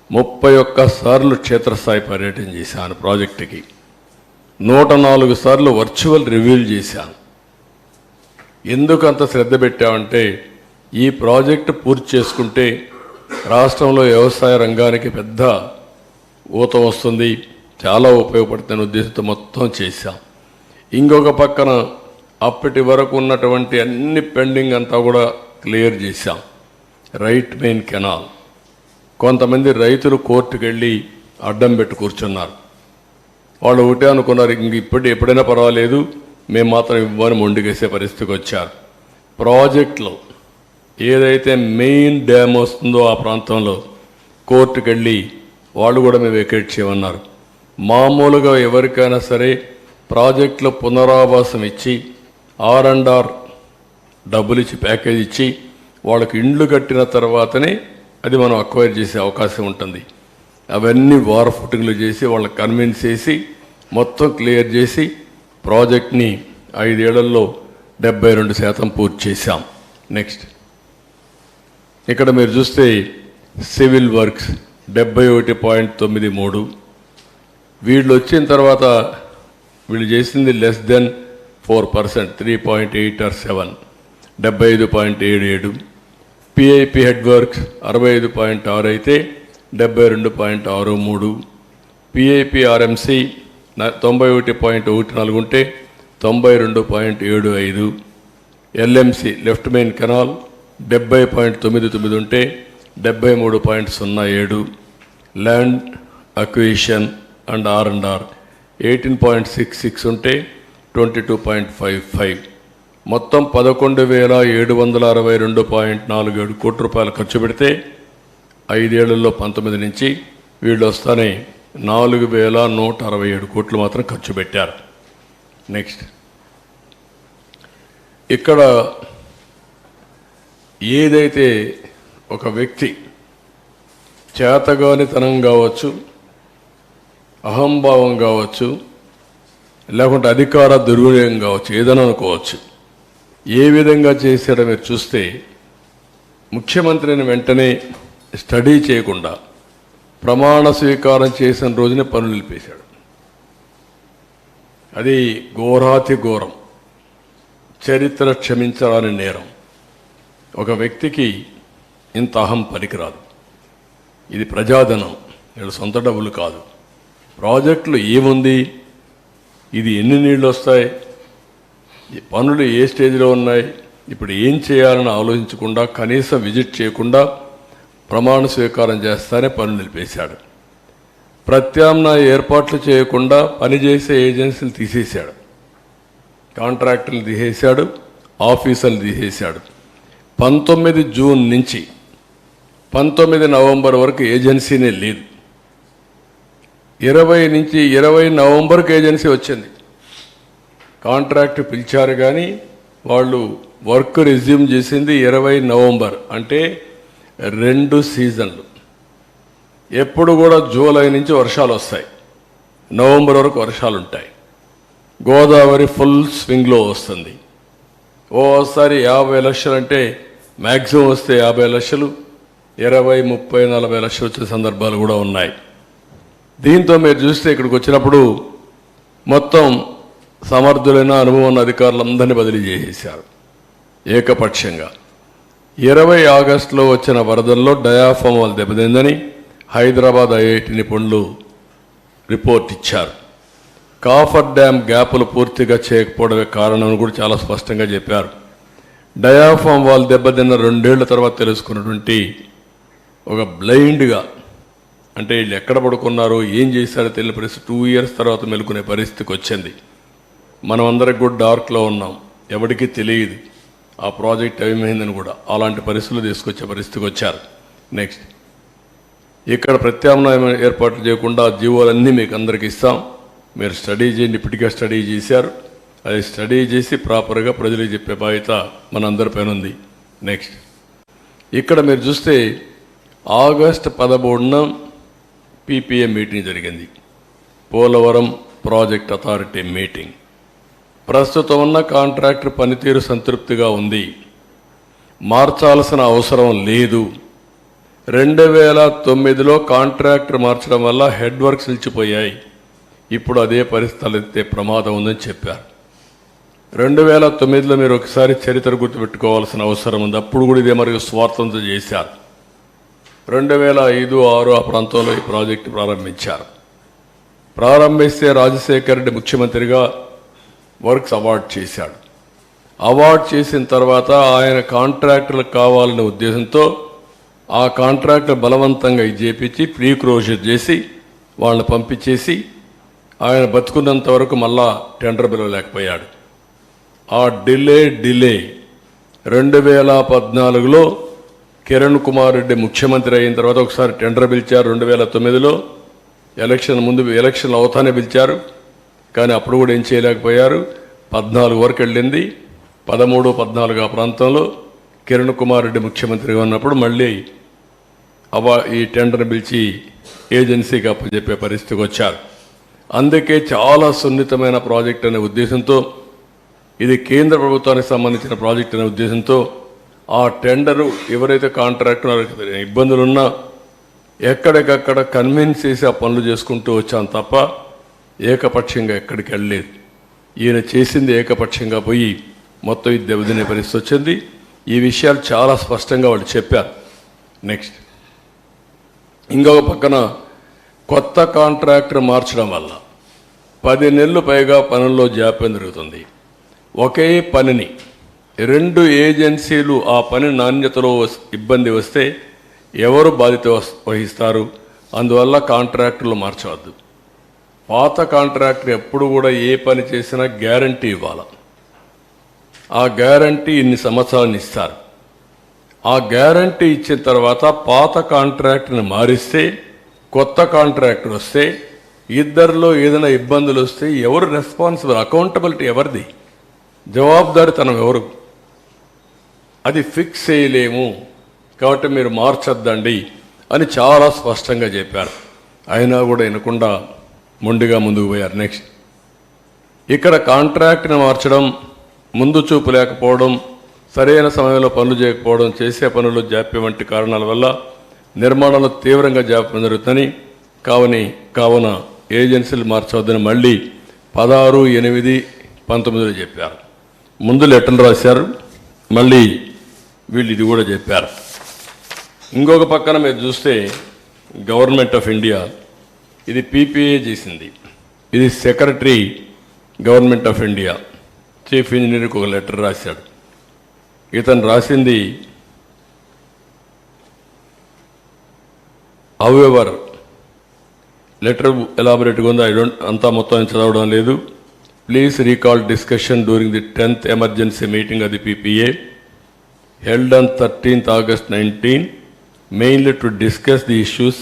31 సార్లు క్షేత్రస్థాయి పర్యటన చేశాను ప్రాజెక్టుకి. 104 సార్లు వర్చువల్ రివ్యూలు చేశాను. ఎందుకు అంత శ్రద్ధ పెట్టామంటే ఈ ప్రాజెక్టు పూర్తి చేసుకుంటే రాష్ట్రంలో వ్యవసాయ రంగానికి పెద్ద ఊతం వస్తుంది, చాలా ఉపయోగపడుతున్న ఉద్దేశంతో మొత్తం చేశాం. ఇంకొక పక్కన అప్పటి వరకు ఉన్నటువంటి అన్ని పెండింగ్ అంతా కూడా క్లియర్ చేశాం. రైట్ మెయిన్ కెనాల్, కొంతమంది రైతులు కోర్టుకు వెళ్ళి అడ్డం పెట్టి కూర్చున్నారు. వాళ్ళు ఒకటే అనుకున్నారు, ఇంక ఎప్పుడైనా పర్వాలేదు మేము మాత్రం ఇవ్వని మొండికేసే పరిస్థితికి వచ్చారు. ప్రాజెక్టులో ఏదైతే మెయిన్ డ్యామ్ వస్తుందో ఆ ప్రాంతంలో కోర్టుకు వెళ్ళి వాళ్ళు కూడా మేము వెకేట్ చేయమన్నారు. మామూలుగా ఎవరికైనా సరే ప్రాజెక్టులో పునరావాసం ఇచ్చి R&R డబ్బులు ఇచ్చి ప్యాకేజ్ ఇచ్చి వాళ్ళకి ఇండ్లు కట్టిన తర్వాతనే అది మనం అక్వైర్ చేసే అవకాశం ఉంటుంది. అవన్నీ వార్ ఫుటింగ్లు చేసి వాళ్ళని కన్విన్స్ చేసి మొత్తం క్లియర్ చేసి ప్రాజెక్ట్ని 5 ఏళ్లలో 72% పూర్తి చేశాం. నెక్స్ట్, ఇక్కడ మీరు చూస్తే సివిల్ వర్క్స్ 71.93. వీళ్ళు వచ్చిన తర్వాత వీళ్ళు చేసింది less than 4%, 3.8 or 7, 75.77. PIP head works 65.6 అయితే 72.63. పిఐపి ఆర్ఎంసి 91.14 ఉంటే 92.75. ఎల్ఎంసి లెఫ్ట్ మెయిన్ కెనాల్ 70.99 ఉంటే 73.07. ల్యాండ్ అక్విజిషన్ అండ్ R&R 18.66 ఉంటే 22.55. మొత్తం 11,762.47 కోట్ల రూపాయలు ఖర్చు పెడితే 5 ఏళ్లలో 19 నుంచి వీళ్ళు వస్తానే 4,167 కోట్లు మాత్రం ఖర్చు పెట్టారు. నెక్స్ట్, ఇక్కడ ఏదైతే ఒక వ్యక్తి చేతగానితనం కావచ్చు, అహంభావం కావచ్చు, లేకుంటే అధికార దుర్వినియోగం కావచ్చు, ఏదైనా అనుకోవచ్చు. ఏ విధంగా చేశాడో మీరు చూస్తే ముఖ్యమంత్రిని వెంటనే స్టడీ చేయకుండా ప్రమాణ స్వీకారం చేసిన రోజునే పనులు నిలిపేశాడు. అది ఘోరాతి ఘోరం, చరిత్ర క్షమించరాని నేరం. ఒక వ్యక్తికి ఇంత అహం పనికిరాదు. ఇది ప్రజాధనం, వీళ్ళ సొంత డబ్బులు కాదు. ప్రాజెక్టులు ఏముంది, ఇది ఎన్ని నీళ్ళు వస్తాయి, ఈ పనులు ఏ స్టేజ్లో ఉన్నాయి, ఇప్పుడు ఏం చేయాలని ఆలోచించకుండా కనీసం విజిట్ చేయకుండా ప్రమాణ స్వీకారం చేస్తానే పనులు నిలిపేశాడు. ప్రత్యామ్నాయ ఏర్పాట్లు చేయకుండా పనిచేసే ఏజెన్సీలు తీసేశాడు, కాంట్రాక్టర్లు తీసేశాడు, ఆఫీసర్లు తీసేశాడు. 19 జూన్ నుంచి 19 నవంబర్ వరకు ఏజెన్సీనే లేదు. 20 నుంచి 20 నవంబర్కి ఏజెన్సీ వచ్చింది. కాంట్రాక్ట్ పిలిచారు కానీ వాళ్ళు వర్క్ రెజ్యూమ్ చేసింది 20 నవంబర్, అంటే 2 సీజన్లు. ఎప్పుడు కూడా జూలై నుంచి వర్షాలు వస్తాయి, నవంబర్ వరకు వర్షాలు ఉంటాయి. గోదావరి ఫుల్ స్వింగ్లో వస్తుంది. ఓసారి 50 లక్షలు అంటే మ్యాక్సిమం వస్తే 50 లక్షలు, 20, 30, 40 లక్షలు వచ్చే సందర్భాలు కూడా ఉన్నాయి. దీంతో మీరు చూస్తే ఇక్కడికి వచ్చినప్పుడు మొత్తం సమర్థులైన అనుభవం ఉన్న అధికారులందరినీ బదిలీ చేసేశారు ఏకపక్షంగా. 20 ఆగస్టులో వచ్చిన వరదల్లో డయాఫామ్ వాళ్ళు దెబ్బతిందని హైదరాబాద్ ఐఐటి నిపుణులు రిపోర్ట్ ఇచ్చారు. కాఫర్ డ్యామ్ గ్యాపులు పూర్తిగా చేయకపోవడమే కారణం కూడా చాలా స్పష్టంగా చెప్పారు. డయాఫామ్ వాళ్ళు దెబ్బతిన్న 2 ఏళ్ల తర్వాత తెలుసుకున్నటువంటి ఒక బ్లైండ్గా, అంటే వీళ్ళు ఎక్కడ పడుకున్నారో ఏం చేశారో తెలియని పరిస్థితి 2 ఇయర్స్ తర్వాత మెలుకునే పరిస్థితికి వచ్చింది. మనం అందరికి కూడా డార్క్లో ఉన్నాం, ఎవరికీ తెలియదు ఆ ప్రాజెక్ట్ ఏమైందని కూడా. అలాంటి పరిస్థితులు తీసుకొచ్చే పరిస్థితికి వచ్చారు. నెక్స్ట్, ఇక్కడ ప్రత్యామ్నాయం ఏర్పాట్లు చేయకుండా జీవోలన్నీ మీకు అందరికి ఇస్తాం, మీరు స్టడీ చేయండి. ఇప్పటికే స్టడీ చేశారు, అది స్టడీ చేసి ప్రాపర్గా ప్రజలకు చెప్పే బాధ్యత మనందరిపైన ఉంది. నెక్స్ట్, ఇక్కడ మీరు చూస్తే ఆగస్టు 13న పీపీఏ మీటింగ్ జరిగింది, పోలవరం ప్రాజెక్ట్ అథారిటీ మీటింగ్. ప్రస్తుతం ఉన్న కాంట్రాక్టర్ పనితీరు సంతృప్తిగా ఉంది, మార్చాల్సిన అవసరం లేదు. 2009లో కాంట్రాక్టర్ మార్చడం వల్ల హెడ్ వర్క్స్ నిలిచిపోయాయి, ఇప్పుడు అదే పరిస్థితులు ఎత్తే ప్రమాదం ఉందని చెప్పారు. 2009లో మీరు ఒకసారి చరిత్ర గుర్తుపెట్టుకోవాల్సిన అవసరం ఉంది. అప్పుడు కూడా ఇదే మరి స్వార్థంతో చేశారు. 2005, 2006 ఆ ప్రాంతంలో ఈ ప్రాజెక్టు ప్రారంభించారు. ప్రారంభిస్తే రాజశేఖర్ రెడ్డి ముఖ్యమంత్రిగా వర్క్స్ అవార్డ్ చేశాడు. అవార్డ్ చేసిన తర్వాత ఆయన కాంట్రాక్టర్లకు కావాలనే ఉద్దేశంతో ఆ కాంట్రాక్టర్ బలవంతంగా చేపించి ప్రీ క్లోజర్ చేసి వాళ్ళని పంపించేసి ఆయన బతుకున్నంత వరకు మళ్ళా టెండర్ పిలవలేకపోయాడు. ఆ డిలే 2014లో కిరణ్ కుమార్ రెడ్డి ముఖ్యమంత్రి అయిన తర్వాత ఒకసారి టెండర్ పిలిచారు. 2009లో ఎలక్షన్లు అవుతానే పిలిచారు, కానీ అప్పుడు కూడా ఏం చేయలేకపోయారు. 14 వరకు వెళ్ళింది. 13, 14 ఆ ప్రాంతంలో కిరణ్ కుమార్ రెడ్డి ముఖ్యమంత్రిగా ఉన్నప్పుడు మళ్ళీ ఈ టెండర్ పిలిచి ఏజెన్సీకి అప్పచెప్పే పరిస్థితికి వచ్చారు. అందుకే చాలా సున్నితమైన ప్రాజెక్ట్ అనే ఉద్దేశంతో, ఇది కేంద్ర ప్రభుత్వానికి సంబంధించిన ప్రాజెక్ట్ అనే ఉద్దేశంతో ఆ టెండరు ఎవరైతే కాంట్రాక్టర్ ఇబ్బందులున్నా ఎక్కడికక్కడ కన్విన్స్ చేసి ఆ పనులు చేసుకుంటూ వచ్చాను తప్ప ఏకపక్షంగా ఎక్కడికి వెళ్ళలేదు. ఈయన చేసింది ఏకపక్షంగా పోయి మొత్తం ఇది దెబ్బతినే పరిస్థితి వచ్చింది. ఈ విషయాలు చాలా స్పష్టంగా వాళ్ళు చెప్పారు. నెక్స్ట్, ఇంకొక పక్కన కొత్త కాంట్రాక్టర్ మార్చడం వల్ల 10 నెలలు పైగా పనుల్లో జాప్యం జరుగుతుంది. ఒకే పనిని 2 ఏజెన్సీలు ఆ పని నాణ్యతలో ఇబ్బంది వస్తే ఎవరు బాధ్యత వహిస్తారు? అందువల్ల కాంట్రాక్టర్లు మార్చవద్దు. పాత కాంట్రాక్టర్ ఎప్పుడు కూడా ఏ పని చేసినా గ్యారంటీ ఇవ్వాలి. ఆ గ్యారంటీ ఇన్ని సంవత్సరాలను ఇస్తారు. ఆ గ్యారంటీ ఇచ్చిన తర్వాత పాత కాంట్రాక్టర్ని మారిస్తే కొత్త కాంట్రాక్టర్ వస్తే ఇద్దరిలో ఏదైనా ఇబ్బందులు వస్తే ఎవరు రెస్పాన్సిబుల్? అకౌంటబిలిటీ ఎవరిది? జవాబుదారితనం ఎవరు? అది ఫిక్స్ చేయలేము, కాబట్టి మీరు మార్చొద్దండి అని చాలా స్పష్టంగా చెప్పారు. అయినా కూడా వినకుండా మొండిగా ముందుకు పోయారు. నెక్స్ట్, ఇక్కడ కాంట్రాక్ట్ని మార్చడం, ముందు చూపు లేకపోవడం, సరైన సమయంలో పనులు చేయకపోవడం, చేసే పనులు జాప్యం వంటి కారణాల వల్ల నిర్మాణంలో తీవ్రంగా జాప్యం జరుగుతుందని కావున ఏజెన్సీలు మార్చవద్దని మళ్ళీ 16/8/19 చెప్పారు. ముందు లెటర్లు రాశారు, మళ్ళీ వీళ్ళు ఇది కూడా చెప్పారు. ఇంకొక పక్కన మీరు చూస్తే గవర్నమెంట్ ఆఫ్ ఇండియా ఇది పీపీఏ చేసింది. ఇది secretary government of India chief ఇంజనీర్కి ఒక లెటర్ రాశాడు. ఇతను రాసింది హౌఎవర్ లెటర్ ఎలాబొరేట్గా ఉంది. అంతా మొత్తం చదవడం లేదు. Please recall discussion during the 10th emergency meeting of the PPA held on 13th August 19, mainly to discuss the issues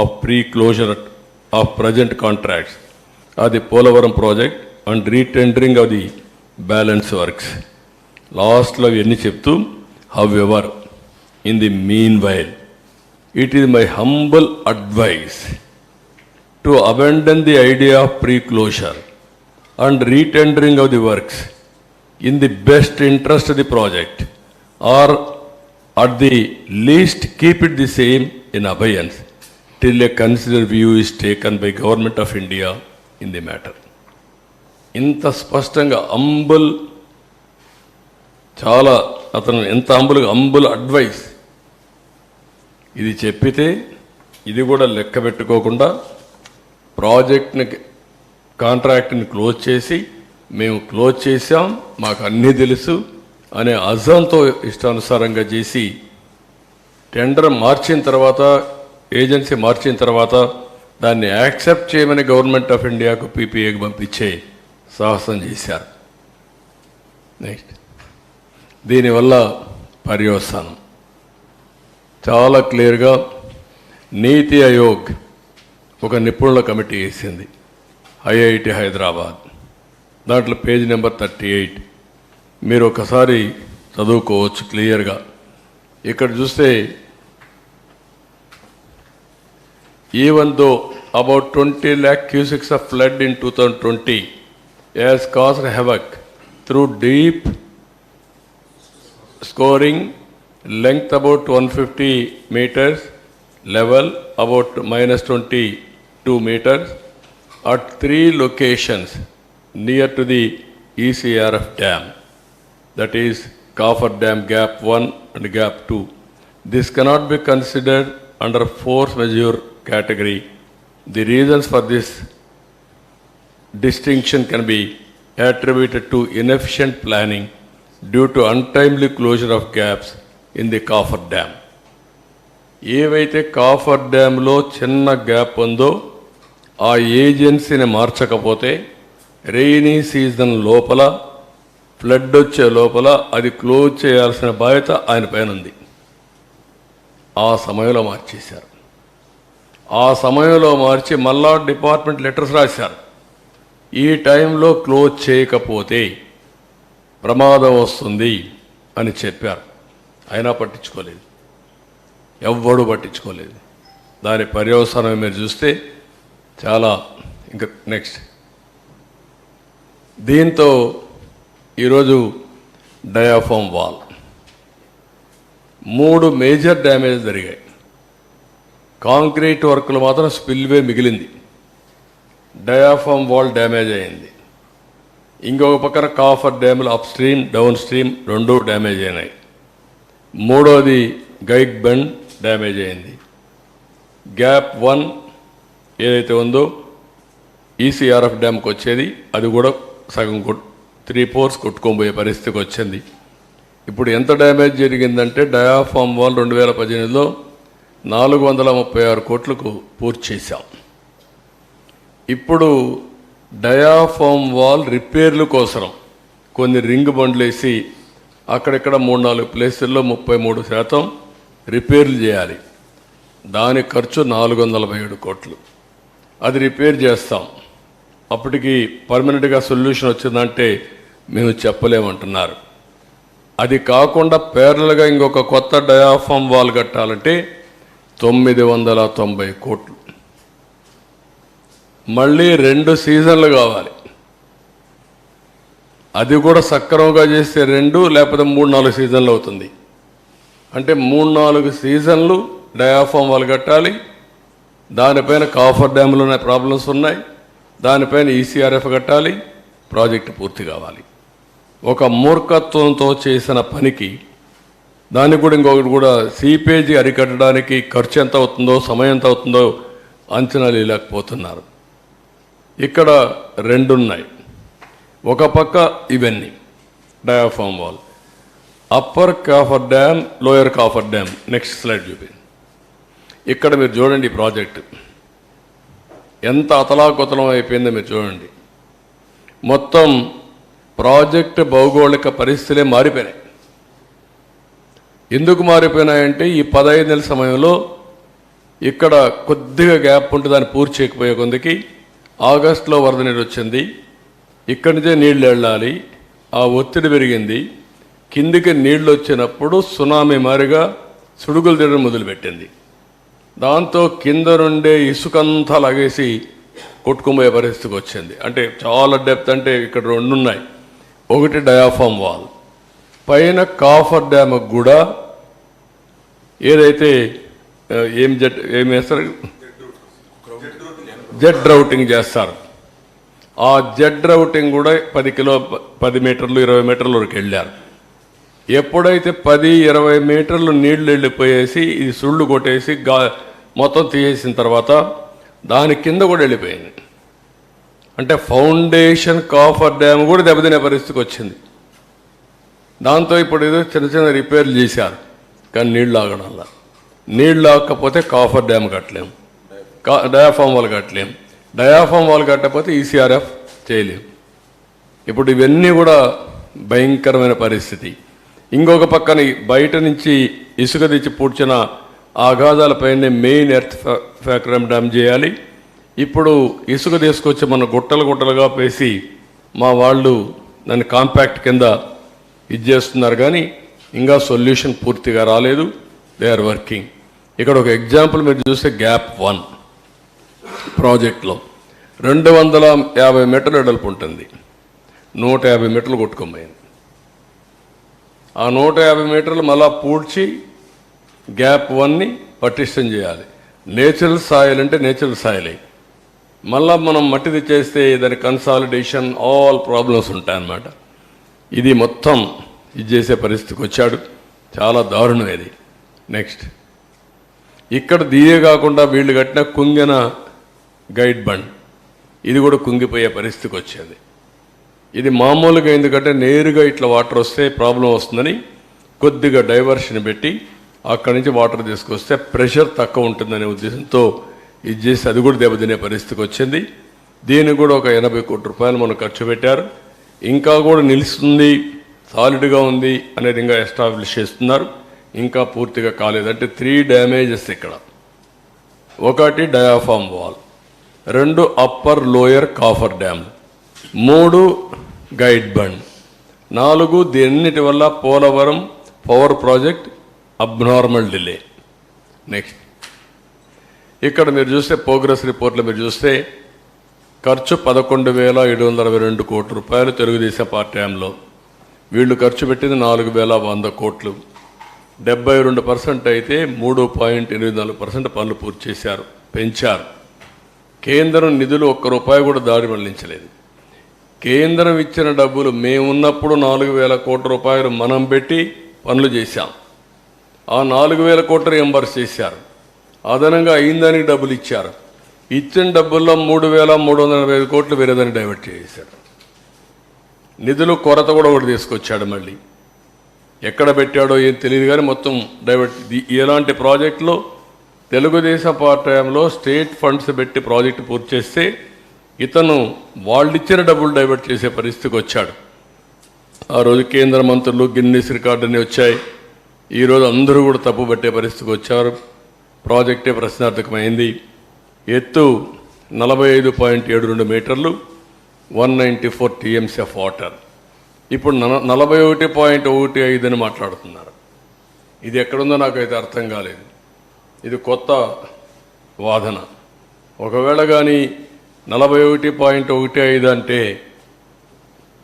of pre-closure of present contracts of the Polavaram project and retendering of the balance works. Lastలో ఇవన్నీ చెప్తూ, however, in the meanwhile, it is my humble advice to abandon the idea of pre-closure and retendering of the works in the best interest of the project, or at the least keep it the same in abeyance till a considered view is taken by Government of India in the matter. ఇంత స్పష్టంగా చాలా అతను ఎంత అంబుల్ advice ఇది చెప్పితే ఇది కూడా లెక్క పెట్టుకోకుండా ప్రాజెక్ట్ని కాంట్రాక్ట్ని క్లోజ్ చేసి మేము క్లోజ్ చేసాం, మాకు అన్నీ తెలుసు అనే అజంతో ఇష్టానుసారంగా చేసి టెండర్ మార్చిన తర్వాత, ఏజెన్సీ మార్చిన తర్వాత దాన్ని యాక్సెప్ట్ చేయమని గవర్నమెంట్ ఆఫ్ ఇండియాకు పీపీఏకి పంపించే సాహసం చేశారు. నెక్స్ట్, దీనివల్ల పర్యవసానం చాలా క్లియర్గా నీతి ఆయోగ్ ఒక నిపుణుల కమిటీ వేసింది, ఐఐటి హైదరాబాద్. దాంట్లో పేజ్ నెంబర్ 38 మీరు ఒకసారి చదువుకోవచ్చు క్లియర్గా. ఇక్కడ చూస్తే even though about 20 lakh cusics of flood in 2020 has caused havoc through deep scoring, length about 150 meters, level about -22 meters at 3 locations near to the ECRF dam, that is Coffer Dam Gap 1 and Gap 2. This cannot be considered under force majeure category. The reasons for this distinction can be attributed to inefficient planning due to untimely closure of gaps in the Coffer Dam. ఏవైతే copper డ్యామ్లో చిన్న gap ఉందో ఆ ఏజెన్సీని మార్చకపోతే rainy season లోపల, flood వచ్చే లోపల అది close చేయాల్సిన బాధ్యత ఆయన పైన ఉంది. ఆ సమయంలో మార్చేశారు. ఆ సమయంలో మార్చి మళ్ళా డిపార్ట్మెంట్ లెటర్స్ రాశారు. ఈ టైంలో క్లోజ్ చేయకపోతే ప్రమాదం వస్తుంది అని చెప్పారు. అయినా పట్టించుకోలేదు, ఎవ్వడూ పట్టించుకోలేదు. దాని పర్యవసానం మీరు చూస్తే చాలా. ఇంకా నెక్స్ట్, దీంతో ఈరోజు డయాఫామ్ వాల్ 3 మేజర్ డ్యామేజ్ జరిగాయి. కాంక్రీట్ వర్క్లు మాత్రం స్పిల్వే మిగిలింది, డయాఫామ్ వాల్ డ్యామేజ్ అయింది. ఇంకొక పక్కన కాఫర్ డ్యాములు up stream, down stream 2 damage అయినాయి. మూడోది గైక్ బెండ్ డ్యామేజ్ అయింది. గ్యాప్ 1 ఏదైతే ఉందో ఈసీఆర్ఎఫ్ డ్యామ్కి వచ్చేది, అది కూడా సగం 3/4 కొట్టుకోబోయే పరిస్థితికి వచ్చింది. ఇప్పుడు ఎంత డ్యామేజ్ జరిగిందంటే డయాఫామ్ వాల్ 2018లో 436 కోట్లకు పూర్తి చేశాం. ఇప్పుడు డయాఫామ్ వాల్ రిపేర్ల కోసం కొన్ని రింగ్ బండ్లు వేసి అక్కడెక్కడ 3-4 ప్లేసుల్లో 33% రిపేర్లు చేయాలి. దాని ఖర్చు 447 కోట్లు. అది రిపేర్ చేస్తాం. అప్పటికి పర్మనెంట్గా సొల్యూషన్ వచ్చిందంటే మేము చెప్పలేమంటున్నారు. అది కాకుండా ప్యారలల్గా ఇంకొక కొత్త డయాఫామ్ వాల్ కట్టాలంటే 990 కోట్లు. మళ్ళీ 2 సీజన్లు కావాలి. అది కూడా సక్రమంగా చేస్తే 2 లేకపోతే 3-4 సీజన్లు అవుతుంది. అంటే 3-4 సీజన్లు డయాఫామ్ వాల్ కట్టాలి. దానిపైన కాఫర్ డ్యామ్లోనే ప్రాబ్లమ్స్ ఉన్నాయి. దానిపైన ఈసీఆర్ఎఫ్ కట్టాలి. ప్రాజెక్టు పూర్తి కావాలి. ఒక మూర్ఖత్వంతో చేసిన పనికి దానికి కూడా ఇంకొకటి కూడా సీపేజీ అరికట్టడానికి ఖర్చు ఎంత అవుతుందో, సమయం ఎంత అవుతుందో అంచనాలు లేకపోతున్నారు. ఇక్కడ 2 ఉన్నాయి. ఒక పక్క ఇవన్నీ diaphragm wall, upper coffer dam, lower coffer dam. Next slide చూపి. ఇక్కడ మీరు చూడండి, ఈ ప్రాజెక్టు ఎంత అతలాకుతలం అయిపోయిందో మీరు చూడండి. మొత్తం ప్రాజెక్టు భౌగోళిక పరిస్థితులే మారిపోయినాయి. ఎందుకు మారిపోయినాయంటే ఈ 15 నెలల సమయంలో ఇక్కడ కొద్దిగా గ్యాప్ ఉంటే దాన్ని పూర్తి చేయకపోయే కొందికి ఆగస్టులో వరద నీరు వచ్చింది. ఇక్కడి నుంచే నీళ్లు వెళ్ళాలి. ఆ ఒత్తిడి పెరిగింది. కిందికి నీళ్లు వచ్చినప్పుడు సునామీ మారిగా సుడుగులు తిరగడం మొదలుపెట్టింది. దాంతో కింద నుండే ఇసుకంతా లాగేసి కొట్టుకుపోయే పరిస్థితికి వచ్చింది. అంటే చాలా డెప్త్. అంటే ఇక్కడ 2 ఉన్నాయి. ఒకటి డయాఫామ్ వాల్, పైన కాఫర్ డ్యామ్కి కూడా ఏదైతే ఏం వేస్తారు, జెడ్ రౌటింగ్ చేస్తారు. ఆ జెడ్ రౌటింగ్ కూడా 10 మీటర్లు 20 మీటర్ల వరకు వెళ్ళారు. ఎప్పుడైతే 10-20 మీటర్లు నీళ్లు వెళ్ళిపోయేసి ఇది సుళ్ళు కొట్టేసి మొత్తం తీసేసిన తర్వాత దాని కింద కూడా వెళ్ళిపోయింది. అంటే ఫౌండేషన్ కాఫర్ డ్యామ్ కూడా దెబ్బతినే పరిస్థితికి వచ్చింది. దాంతో ఇప్పుడు ఏదో చిన్న చిన్న రిపేర్లు చేశారు. కానీ నీళ్ళు ఆగడంలా. నీళ్ళు ఆగకపోతే కాఫర్ డ్యామ్ కట్టలేం, డయాఫామ్ వాల్ కట్టలేం. డయాఫామ్ వాల్ కట్టకపోతే ఈసీఆర్ఎఫ్ చేయలేం. ఇప్పుడు ఇవన్నీ కూడా భయంకరమైన పరిస్థితి. ఇంకొక పక్కన బయట నుంచి ఇసుక తెచ్చి పూడ్చిన ఆఘాతాలపైనే మెయిన్ ఎర్త్ ఫ్యాక్టరీ డ్యామ్ చేయాలి. ఇప్పుడు ఇసుక తీసుకొచ్చి మన గుట్టలుగా పేసి మా వాళ్ళు దాన్ని కాంపాక్ట్ కింద ఇది చేస్తున్నారు. కానీ ఇంకా సొల్యూషన్ పూర్తిగా రాలేదు. They are working. ఇక్కడ ఒక ఎగ్జాంపుల్ మీరు చూస్తే గ్యాప్ 1 ప్రాజెక్ట్లో 250 మీటర్లు వెడల్పు ఉంటుంది. 150 మీటర్లు కొట్టుకోపోయింది. ఆ 150 మీటర్లు మళ్ళా పూడ్చి గ్యాప్ 1ని పటిష్టం చేయాలి. నేచురల్ సాయిల్ అంటే నేచురల్ సాయిలే. మళ్ళా మనం మట్టి తెచ్చేస్తే దాని కన్సాలిడేషన్ ఆల్ ప్రాబ్లమ్స్ ఉంటాయన్నమాట. ఇది మొత్తం ఇది చేసే పరిస్థితికి వచ్చాడు. చాలా దారుణం ఇది. నెక్స్ట్ ఇక్కడ దీయే కాకుండా వీళ్ళు కట్టిన కుంగిన గైడ్ బండ్, ఇది కూడా కుంగిపోయే పరిస్థితికి వచ్చింది. ఇది మామూలుగా ఎందుకంటే నేరుగా ఇట్లా వాటర్ వస్తే ప్రాబ్లం వస్తుందని కొద్దిగా డైవర్షన్ పెట్టి అక్కడి నుంచి వాటర్ తీసుకొస్తే ప్రెషర్ తక్కువ ఉంటుందనే ఉద్దేశంతో ఇది చేసి అది కూడా దెబ్బతినే పరిస్థితికి వచ్చింది. దీనికి కూడా ఒక 80 కోట్ల రూపాయలు మనం ఖర్చు పెట్టారు. ఇంకా కూడా నిలుస్తుంది, సాలిడ్గా ఉంది అనేది ఇంకా ఎస్టాబ్లిష్ చేస్తున్నారు. ఇంకా పూర్తిగా కాలేదంటే 3 డ్యామేజెస్ ఇక్కడ. ఒకటి diaphragm wall, 2 upper lower coffer dam, 3 guide bund, 4 దీన్నిటి వల్ల Polavaram power project abnormal delay. Next ఇక్కడ మీరు చూస్తే ప్రోగ్రెస్ రిపోర్ట్లో మీరు చూస్తే ఖర్చు 11,722 కోట్ల రూపాయలు తెలుగుదేశం పార్టీ హయాంలో. వీళ్ళు ఖర్చు పెట్టింది 4,100 కోట్లు. 72% అయితే 3.84% పనులు పూర్తి చేశారు, పెంచారు. కేంద్రం నిధులు ఒక్క రూపాయి కూడా దారి మళ్లించలేదు. కేంద్రం ఇచ్చిన డబ్బులు మేమున్నప్పుడు 4,000 కోట్ల రూపాయలు మనం పెట్టి పనులు చేశాం. ఆ 4,000 కోట్లు రియంబర్స్ చేశారు. అదనంగా అయిందానికి డబ్బులు ఇచ్చారు. ఇచ్చిన డబ్బుల్లో 3,385 కోట్లు వేరేదాన్ని డైవర్ట్ చేశారు. నిధులు కొరత కూడా ఒకటి తీసుకొచ్చాడు. మళ్ళీ ఎక్కడ పెట్టాడో ఏం తెలియదు కానీ మొత్తం డైవర్ట్. ఇలాంటి ప్రాజెక్టులో తెలుగుదేశం పార్టీ హయాంలో స్టేట్ ఫండ్స్ పెట్టి ప్రాజెక్టు పూర్తి చేస్తే ఇతను వాళ్ళు ఇచ్చిన డబ్బులు డైవర్ట్ చేసే పరిస్థితికి వచ్చాడు. ఆ రోజు కేంద్ర మంత్రులు గిన్నీస్ రికార్డుని వచ్చాయి. ఈరోజు అందరూ కూడా తప్పు పట్టే పరిస్థితికి వచ్చారు. ప్రాజెక్టే ప్రశ్నార్థకమైంది. ఎత్తు 45.72 మీటర్లు, 194 TMC ఆఫ్ వాటర్. ఇప్పుడు 41.15 అని మాట్లాడుతున్నారు. ఇది ఎక్కడుందో నాకైతే అర్థం కాలేదు. ఇది కొత్త వాదన. ఒకవేళ కానీ 41.15 అంటే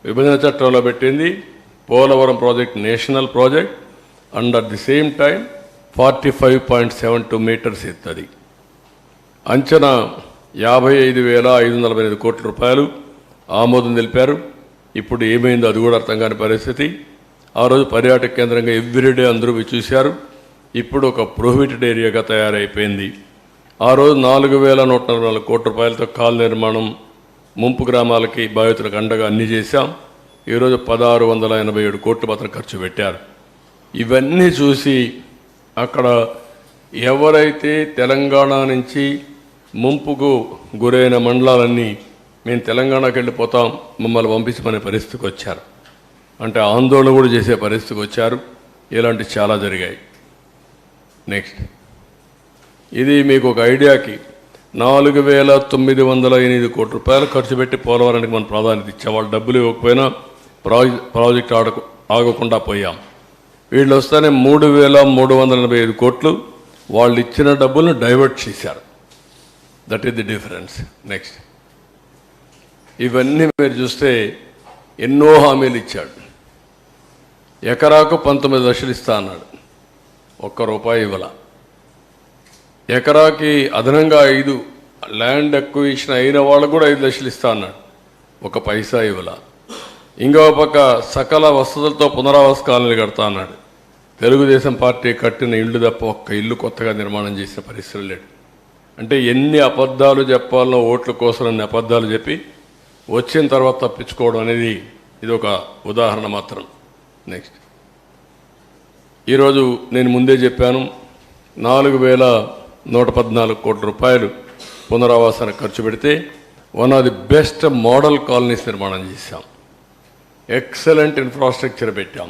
విభజన చట్టంలో పెట్టింది Polavaram project national project and at the same time 45.72 metres ఎత్తది. అంచనా 55,545 కోట్ల రూపాయలు ఆమోదం తెలిపారు. ఇప్పుడు ఏమైందో అది కూడా అర్థం కాని పరిస్థితి. ఆ రోజు పర్యాటక కేంద్రంగా ఎవ్రీడే అందరూ చూశారు. ఇప్పుడు ఒక ప్రొహిబిటెడ్ ఏరియాగా తయారైపోయింది. ఆ రోజు 4,144 కోట్ల రూపాయలతో కాల్ నిర్మాణం, ముంపు గ్రామాలకి బాధితులకు అండగా అన్ని చేశాం. ఈరోజు 1,687 కోట్లు మాత్రం ఖర్చు పెట్టారు. ఇవన్నీ చూసి అక్కడ ఎవరైతే తెలంగాణ నుంచి ముంపుకు గురైన మండలాలన్నీ మేము తెలంగాణకి వెళ్ళిపోతాం, మమ్మల్ని పంపించమనే పరిస్థితికి వచ్చారు. అంటే ఆందోళన కూడా చేసే పరిస్థితికి వచ్చారు. ఇలాంటి చాలా జరిగాయి. నెక్స్ట్, ఇది మీకు ఒక ఐడియాకి 4,908 కోట్ల రూపాయలు ఖర్చు పెట్టి పోలవరానికి మనం ప్రాధాన్యత ఇచ్చాం. వాళ్ళు డబ్బులు ఇవ్వకపోయినా ప్రాజెక్ట్ ఆగకుండా పోయాం. వీళ్ళు వస్తేనే 3,385 కోట్లు వాళ్ళు ఇచ్చిన డబ్బులను డైవర్ట్ చేశారు. That is the difference. Next, ఇవన్నీ మీరు చూస్తే ఎన్నో హామీలు ఇచ్చాడు. ఎకరాకు 19 లక్షలు ఇస్తా అన్నాడు, ₹1 ఇవ్వాల. ఎకరాకి అదనంగా 5 ల్యాండ్ అక్విజిషన్ అయిన వాళ్ళకు కూడా 5 లక్షలు ఇస్తా అన్నాడు, ₹1 ఇవ్వాల. ఇంకో పక్క సకల వసతులతో పునరావాస కాలనీలు కడతా అన్నాడు. తెలుగుదేశం పార్టీ కట్టిన ఇళ్ళు తప్ప ఒక్క ఇల్లు కొత్తగా నిర్మాణం చేసిన పరిస్థితులు లేడు. అంటే ఎన్ని అబద్ధాలు చెప్పాలనో ఓట్ల కోసం అన్ని అబద్ధాలు చెప్పి వచ్చిన తర్వాత తప్పించుకోవడం అనేది ఇది ఒక ఉదాహరణ మాత్రం. నెక్స్ట్, ఈరోజు నేను ముందే చెప్పాను 4,114 కోట్ల రూపాయలు పునరావాసానికి ఖర్చు పెడితే one of the best model colonies నిర్మాణం చేశాం. ఎక్సలెంట్ ఇన్ఫ్రాస్ట్రక్చర్ పెట్టాం.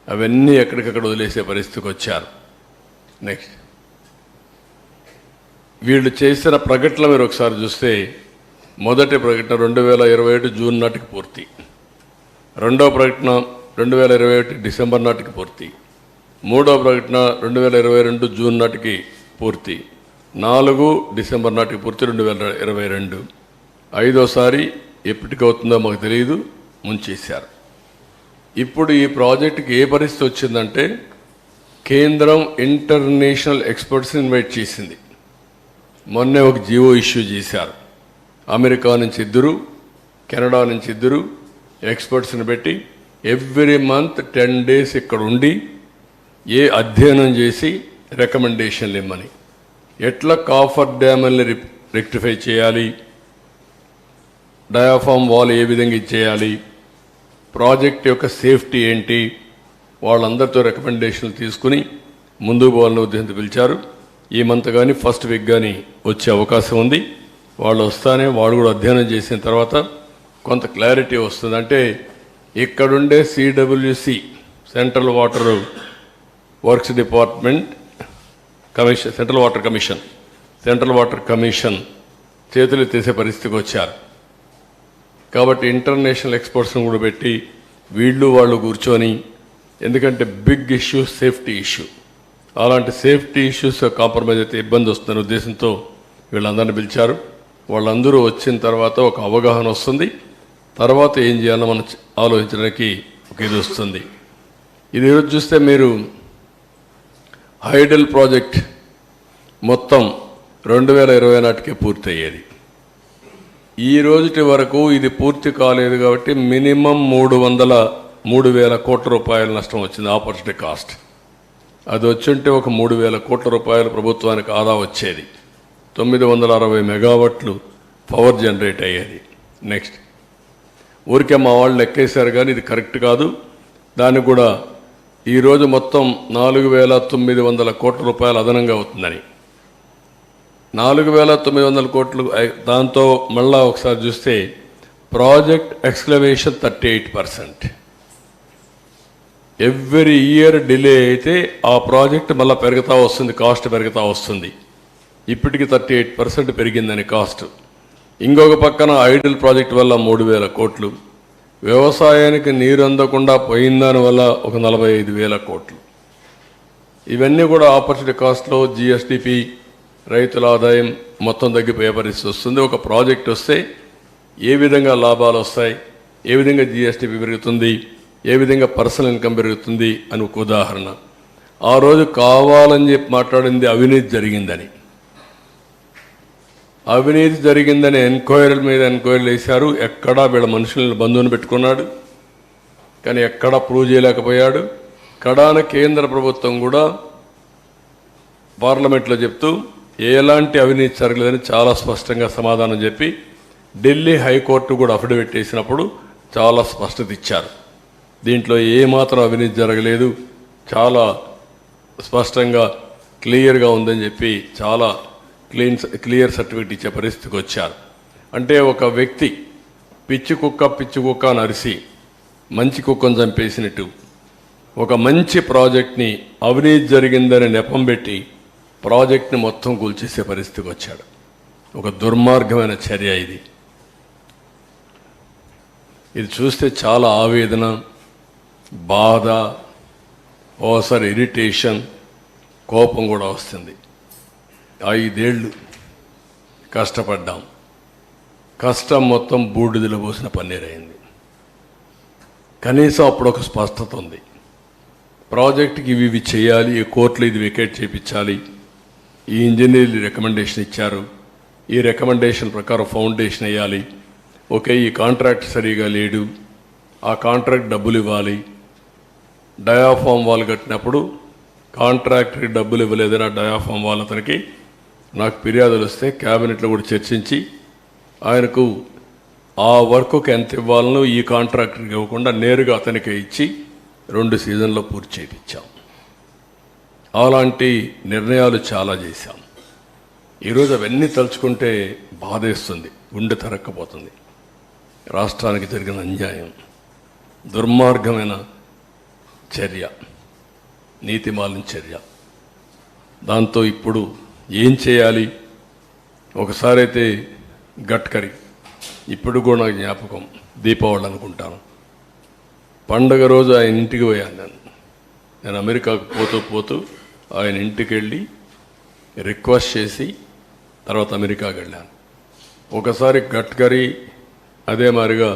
అవన్నీ ఎక్కడికక్కడ వదిలేసే పరిస్థితికి వచ్చారు. నెక్స్ట్, వీళ్ళు చేసిన ప్రకటన మీరు ఒకసారి చూస్తే మొదటి ప్రకటన 2021 జూన్ నాటికి పూర్తి, రెండో ప్రకటన 2021 డిసెంబర్ నాటికి పూర్తి, మూడో ప్రకటన 2022 జూన్ నాటికి పూర్తి, 4 డిసెంబర్ నాటికి పూర్తి 2022, ఐదోసారి ఎప్పటికవుతుందో మాకు తెలియదు, ముంచేశారు. ఇప్పుడు ఈ ప్రాజెక్టుకి ఏ పరిస్థితి వచ్చిందంటే కేంద్రం ఇంటర్నేషనల్ ఎక్స్పర్ట్స్ని ఇన్వైట్ చేసింది. మొన్నే ఒక జియో ఇష్యూ చేశారు. అమెరికా నుంచి 2, కెనడా నుంచి 2 ఎక్స్పర్ట్స్ని పెట్టి ఎవ్రీ మంత్ 10 days ఇక్కడ ఉండి ఏ అధ్యయనం చేసి రికమెండేషన్లు ఇమ్మని, ఎట్లా కాఫర్ డ్యామ్ని రెక్టిఫై చేయాలి, డయాఫామ్ వాల్ ఏ విధంగా ఇచ్చేయాలి, ప్రాజెక్ట్ యొక్క సేఫ్టీ ఏంటి, వాళ్ళందరితో రికమెండేషన్లు తీసుకుని ముందుకు పోవాలని ఉద్దేశంతో పిలిచారు. ఈ మంత్ కానీ ఫస్ట్ వీక్ కానీ వచ్చే అవకాశం ఉంది. వాళ్ళు వస్తానే వాళ్ళు కూడా అధ్యయనం చేసిన తర్వాత కొంత క్లారిటీ వస్తుంది. అంటే ఇక్కడుండే CWC central water works department commission, central water commission చేతులు ఎత్తేసే పరిస్థితికి వచ్చారు. కాబట్టి ఇంటర్నేషనల్ ఎక్స్పర్ట్స్ని కూడా పెట్టి వీళ్ళు వాళ్ళు కూర్చొని, ఎందుకంటే బిగ్ ఇష్యూ సేఫ్టీ ఇష్యూ, అలాంటి సేఫ్టీ ఇష్యూస్ కాంప్రమైజ్ అయితే ఇబ్బంది వస్తుందనే ఉద్దేశంతో వీళ్ళందరినీ పిలిచారు. వాళ్ళందరూ వచ్చిన తర్వాత ఒక అవగాహన వస్తుంది. తర్వాత ఏం చేయాలో మనం ఆలోచించడానికి ఒక ఇది వస్తుంది. ఇది ఈరోజు చూస్తే మీరు హైడల్ ప్రాజెక్ట్ మొత్తం 2020 నాటికే పూర్తి అయ్యేది. ఈ రోజుటి వరకు ఇది పూర్తి కాలేదు కాబట్టి మినిమం 3,000 కోట్ల రూపాయల నష్టం వచ్చింది, ఆపర్చునిటీ కాస్ట్. అది వచ్చుంటే ఒక 3,000 కోట్ల రూపాయలు ప్రభుత్వానికి ఆదా వచ్చేది. 960 మెగావాట్లు పవర్ జనరేట్ అయ్యేది. నెక్స్ట్, ఊరికే మా వాళ్ళు లెక్కేశారు కానీ ఇది కరెక్ట్ కాదు. దానికి కూడా ఈరోజు మొత్తం 4,900 కోట్ల రూపాయలు అదనంగా అవుతుందని. 4,900 కోట్లు, దాంతో మళ్ళా ఒకసారి చూస్తే ప్రాజెక్ట్ ఎక్స్క్లవేషన్ 38%. ఎవ్రీ ఇయర్ డిలే అయితే ఆ ప్రాజెక్ట్ మళ్ళీ పెరుగుతూ వస్తుంది, కాస్ట్ పెరుగుతూ వస్తుంది. ఇప్పటికి 38% పెరిగిందని కాస్ట్. ఇంకొక పక్కన ఐడల్ ప్రాజెక్ట్ వల్ల 3,000 కోట్లు, వ్యవసాయానికి నీరు అందకుండా పోయిన దాని వల్ల ఒక 45,000 కోట్లు. ఇవన్నీ కూడా ఆపర్చునిటీ కాస్ట్లో GSDP, రైతుల ఆదాయం మొత్తం తగ్గిపోయే పరిస్థితి వస్తుంది. ఒక ప్రాజెక్ట్ వస్తే ఏ విధంగా లాభాలు వస్తాయి, ఏ విధంగా జిఎస్టీ పెరుగుతుంది, ఏ విధంగా పర్సనల్ ఇన్కమ్ పెరుగుతుంది అని ఒక ఉదాహరణ. ఆ రోజు కావాలని చెప్పి మాట్లాడింది అవినీతి జరిగిందని. అవినీతి జరిగిందని ఎంక్వైరీల మీద ఎంక్వైరీలు వేశారు. ఎక్కడా వీళ్ళ మనుషులను బంధువుని పెట్టుకున్నాడు, కానీ ఎక్కడా ప్రూవ్ చేయలేకపోయాడు. కడాన కేంద్ర ప్రభుత్వం కూడా పార్లమెంట్లో చెప్తూ ఎలాంటి అవినీతి జరగలేదని చాలా స్పష్టంగా సమాధానం చెప్పి ఢిల్లీ హైకోర్టు కూడా అఫిడవిట్ వేసినప్పుడు చాలా స్పష్టత ఇచ్చారు. దీంట్లో ఏమాత్రం అవినీతి జరగలేదు, చాలా స్పష్టంగా క్లియర్గా ఉందని చెప్పి చాలా క్లియర్ సర్టిఫికేట్ ఇచ్చే పరిస్థితికి వచ్చారు. అంటే ఒక వ్యక్తి పిచ్చి కుక్క అని అరిసి మంచి కుక్కను చంపేసినట్టు ఒక మంచి ప్రాజెక్ట్ని అవినీతి జరిగిందని నెపం పెట్టి ప్రాజెక్ట్ని మొత్తం కూల్చేసే పరిస్థితికి వచ్చాడు. ఒక దుర్మార్గమైన చర్య ఇది. ఇది చూస్తే చాలా ఆవేదన, బాధ, ఓసారి ఇరిటేషన్, కోపం కూడా వస్తుంది. 5 ఏళ్ళు కష్టపడ్డాం, కష్టం మొత్తం బూడిదలో పోసిన పన్నీరైంది. కనీసం అప్పుడు ఒక స్పష్టత ఉంది. ప్రాజెక్టుకి ఇవి చేయాలి, ఈ కోర్టులో ఇది వికెట్ చేయించాలి, ఈ ఇంజనీర్లు రికమెండేషన్ ఇచ్చారు, ఈ రికమెండేషన్ ప్రకారం ఫౌండేషన్ వేయాలి, ఓకే ఈ కాంట్రాక్ట్ సరిగా లేడు, ఆ కాంట్రాక్ట్ డబ్బులు ఇవ్వాలి. డయాఫామ్ వాల్ కట్టినప్పుడు కాంట్రాక్టర్కి డబ్బులు ఇవ్వలేదని ఆ డయాఫామ్ వాల్ అతనికి నాకు ఫిర్యాదులు వస్తే క్యాబినెట్లో కూడా చర్చించి ఆయనకు ఆ వర్క్కి ఎంత ఇవ్వాలనో ఈ కాంట్రాక్టర్కి ఇవ్వకుండా నేరుగా అతనికే ఇచ్చి 2 సీజన్లో పూర్తి చేయించాం. అలాంటి నిర్ణయాలు చాలా చేశాం. ఈరోజు అవన్నీ తలుచుకుంటే బాధేస్తుంది, గుండె తరక్కపోతుంది. రాష్ట్రానికి జరిగిన అన్యాయం, దుర్మార్గమైన చర్య, నీతిమాలిన చర్య. దాంతో ఇప్పుడు ఏం చేయాలి? ఒకసారి అయితే గడ్కరీ, ఇప్పుడు కూడా నాకు జ్ఞాపకం, దీపావళి అనుకుంటాను, పండగ రోజు ఆయన ఇంటికి పోయాను. నేను అమెరికాకు పోతూ ఆయన ఇంటికి వెళ్ళి రిక్వెస్ట్ చేసి తర్వాత అమెరికాకి వెళ్ళాను. ఒకసారి గడ్కరీ, అదే మాదిరిగా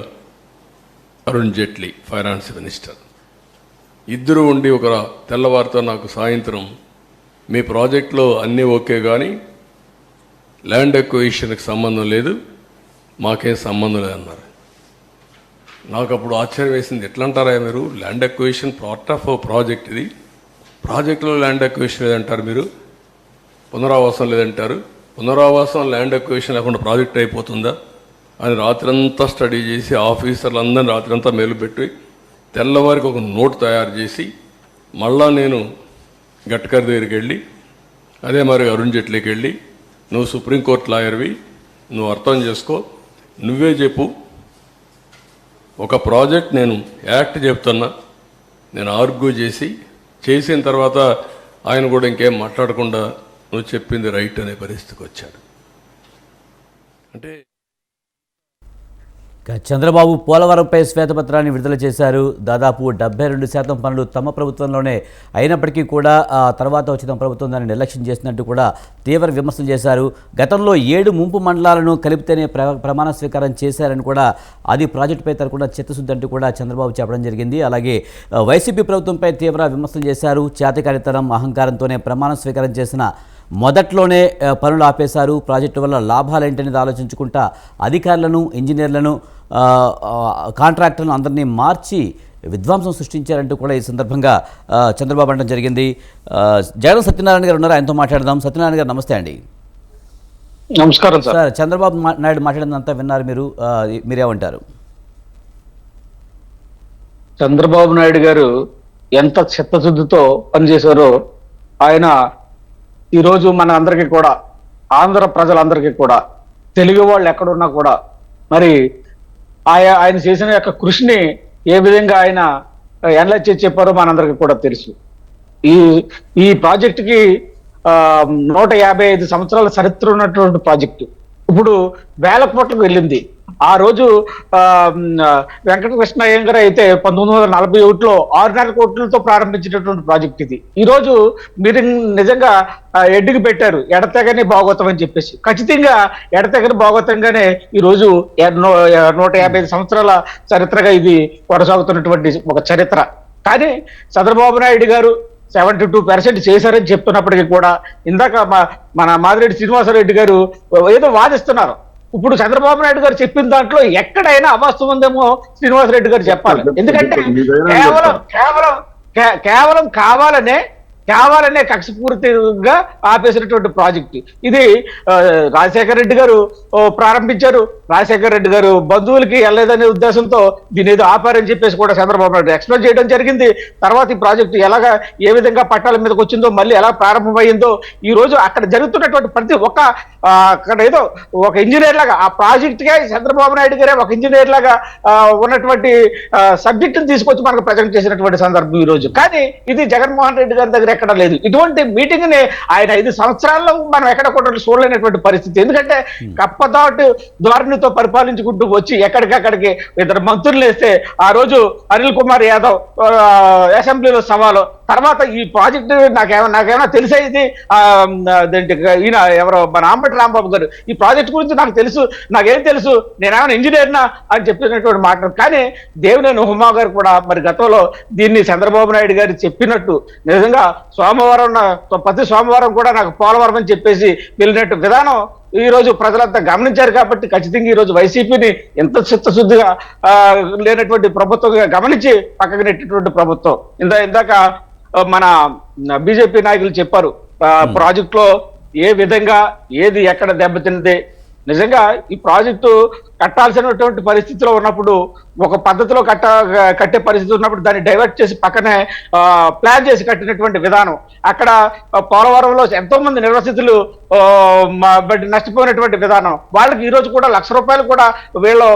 అరుణ్ జైట్లీ ఫైనాన్స్ మినిస్టర్, ఇద్దరు ఉండి ఒక తెల్లవారితో నాకు సాయంత్రం మీ ప్రాజెక్టులో అన్నీ ఓకే కానీ ల్యాండ్ ఎక్విజిషన్కి సంబంధం లేదు, మాకేం సంబంధం లేదన్నారు. నాకు అప్పుడు ఆశ్చర్యం వేసింది. ఎట్లా అంటారా మీరు? Land acquisition part of project, ఇది ప్రాజెక్టులో ల్యాండ్ ఎక్విజిషన్ లేదంటారు, మీరు పునరావాసం లేదంటారు, పునరావాసం ల్యాండ్ ఎక్విజిషన్ లేకుండా ప్రాజెక్ట్ అయిపోతుందా అని రాత్రంతా స్టడీ చేసి ఆఫీసర్లందరినీ రాత్రంతా మేలుపెట్టి తెల్లవారికి ఒక నోట్ తయారు చేసి మళ్ళా నేను గడ్కరీ దగ్గరికి వెళ్ళి అదే మరి అరుణ్ జైట్లీకి వెళ్ళి, నువ్వు సుప్రీంకోర్టు లాయర్వి, నువ్వు అర్థం చేసుకో, నువ్వే చెప్పు, ఒక ప్రాజెక్ట్ నేను యాక్ట్ చెప్తున్నా, నేను ఆర్గ్యూ చేసిన తర్వాత ఆయన కూడా ఇంకేం మాట్లాడకుండా నువ్వు చెప్పింది రైట్ అనే పరిస్థితికి వచ్చాడు. అంటే చంద్రబాబు పోలవరంపై శ్వేతపత్రాన్ని విడుదల చేశారు. దాదాపు 72% పనులు తమ ప్రభుత్వంలోనే అయినప్పటికీ కూడా తర్వాత వచ్చిన ప్రభుత్వం దాన్ని నిర్లక్ష్యం చేసినట్టు కూడా తీవ్ర విమర్శలు చేశారు. గతంలో 7 ముంపు మండలాలను కలిపితేనే ప్రమాణ స్వీకారం చేశారని కూడా అది ప్రాజెక్టుపై తరకుండా చిత్తశుద్ధి అంటూ కూడా చంద్రబాబు చెప్పడం జరిగింది. అలాగే వైసీపీ ప్రభుత్వంపై తీవ్ర విమర్శలు చేశారు. చేతకారితనం, అహంకారంతోనే ప్రమాణ స్వీకారం చేసిన మొదట్లోనే పనులు ఆపేశారు. ప్రాజెక్టు వల్ల లాభాలేంటనేది ఆలోచించుకుంటా అధికారులను, ఇంజనీర్లను, కాంట్రాక్టర్లను అందరినీ మార్చి విధ్వంసం సృష్టించారంటూ కూడా ఈ సందర్భంగా చంద్రబాబు అనడం జరిగింది. జగన్ సత్యనారాయణ గారు ఉన్నారు, ఆయనతో మాట్లాడదాం. సత్యనారాయణ గారు నమస్తే అండి. నమస్కారం సార్. చంద్రబాబు నాయుడు మాట్లాడినంతా విన్నారు, మీరేమంటారు? చంద్రబాబు నాయుడు గారు ఎంత చిత్తశుద్ధితో పనిచేశారో ఆయన ఈరోజు మన అందరికీ కూడా, ఆంధ్ర ప్రజలందరికీ కూడా, తెలుగు వాళ్ళు ఎక్కడున్నా కూడా మరి ఆయన చేసిన యొక్క కృషిని ఏ విధంగా ఆయన ఎనలైజ్ చేసి చెప్పారో మనందరికీ కూడా తెలుసు. ఈ ప్రాజెక్టుకి 155 సంవత్సరాల చరిత్ర ఉన్నటువంటి ప్రాజెక్టు ఇప్పుడు 1000 కోట్లకు వెళ్ళింది. ఆ రోజు వెంకటకృష్ణ అయ్యంగార్ అయితే 1941లో 6.5 కోట్లతో ప్రారంభించినటువంటి ప్రాజెక్ట్ ఇది. ఈ రోజు మీరు నిజంగా ఎడ్డుకు పెట్టారు ఎడతెగని భాగవతం అని చెప్పేసి. ఖచ్చితంగా ఎడతెగని భాగవతంగానే ఈ రోజు 155 సంవత్సరాల చరిత్రగా ఇది కొనసాగుతున్నటువంటి ఒక చరిత్ర. కానీ చంద్రబాబు నాయుడు గారు 72% చేశారని చెప్తున్నప్పటికీ కూడా ఇందాక మన మాదిరెడ్డి శ్రీనివాసరెడ్డి గారు ఏదో వాదిస్తున్నారు. ఇప్పుడు చంద్రబాబు నాయుడు గారు చెప్పిన దాంట్లో ఎక్కడైనా అవాస్తవం ఉందేమో శ్రీనివాసరెడ్డి గారు చెప్పాలి. ఎందుకంటే కేవలం కావాలనే కక్షపూరితంగా ఆపేసినటువంటి ప్రాజెక్ట్ ఇది. రాజశేఖర రెడ్డి గారు ప్రారంభించారు. రాజశేఖర రెడ్డి గారు బంధువులకి వెళ్ళలేదనే ఉద్దేశంతో దీని ఏదో ఆపారని చెప్పేసి కూడా చంద్రబాబు నాయుడు ఎక్స్ప్లెయిన్ చేయడం జరిగింది. తర్వాత ఈ ప్రాజెక్టు ఏ విధంగా పట్టాల మీదకి వచ్చిందో, మళ్ళీ ఎలా ప్రారంభమైందో, ఈ రోజు అక్కడ జరుగుతున్నటువంటి ప్రతి ఒక్క అక్కడ ఏదో ఒక ఇంజనీర్ లాగా ఆ ప్రాజెక్ట్కే చంద్రబాబు నాయుడు గారే ఒక ఇంజనీర్ లాగా ఉన్నటువంటి సబ్జెక్టును తీసుకొచ్చి మనకు ప్రజెంట్ చేసినటువంటి సందర్భం ఈ రోజు. కానీ ఇది జగన్మోహన్ రెడ్డి గారి దగ్గర ఎక్కడ లేదు. ఇటువంటి మీటింగ్ ని ఆయన 5 సంవత్సరాల్లో మనం ఎక్కడ కూడా చూడలేనటువంటి పరిస్థితి. ఎందుకంటే కప్పదాటు ధోరణితో పరిపాలించుకుంటూ వచ్చి ఎక్కడికక్కడికి 2 మంత్రులు వేస్తే ఆ రోజు అనిల్ కుమార్ యాదవ్ అసెంబ్లీలో సవాలు. తర్వాత ఈ ప్రాజెక్టు నాకేమైనా తెలిసేది ఈయన ఎవరో మన ఆంబటి రాంబాబు గారు ఈ ప్రాజెక్ట్ గురించి నాకు తెలుసు, నాకేం తెలుసు, నేనేమైనా ఇంజనీర్నా అని చెప్పినటువంటి మాట. కానీ దేవినేని ఉమా గారు కూడా మరి గతంలో దీన్ని చంద్రబాబు నాయుడు గారు చెప్పినట్టు నిజంగా ప్రతి సోమవారం కూడా నాకు పోలవరం అని చెప్పేసి వెళ్ళినట్టు విధానం ఈ రోజు ప్రజలంతా గమనించారు. కాబట్టి ఖచ్చితంగా ఈ రోజు వైసీపీని ఎంత చిత్తశుద్ధిగా లేనటువంటి ప్రభుత్వంగా గమనించి పక్కకు నెట్టినటువంటి ప్రభుత్వం. ఇందాక మన బీజేపీ నాయకులు చెప్పారు ప్రాజెక్ట్ లో ఏ విధంగా ఏది ఎక్కడ దెబ్బతిన్నది. నిజంగా ఈ ప్రాజెక్టు కట్టాల్సినటువంటి పరిస్థితిలో ఉన్నప్పుడు, ఒక పద్ధతిలో కట్టే పరిస్థితి ఉన్నప్పుడు దాన్ని డైవర్ట్ చేసి పక్కనే ప్లాన్ చేసి కట్టినటువంటి విధానం, అక్కడ పోలవరంలో ఎంతో మంది నిర్వసితులు నష్టపోయినటువంటి విధానం, వాళ్ళకి ఈ రోజు కూడా ₹1,00,000 కూడా వీళ్ళు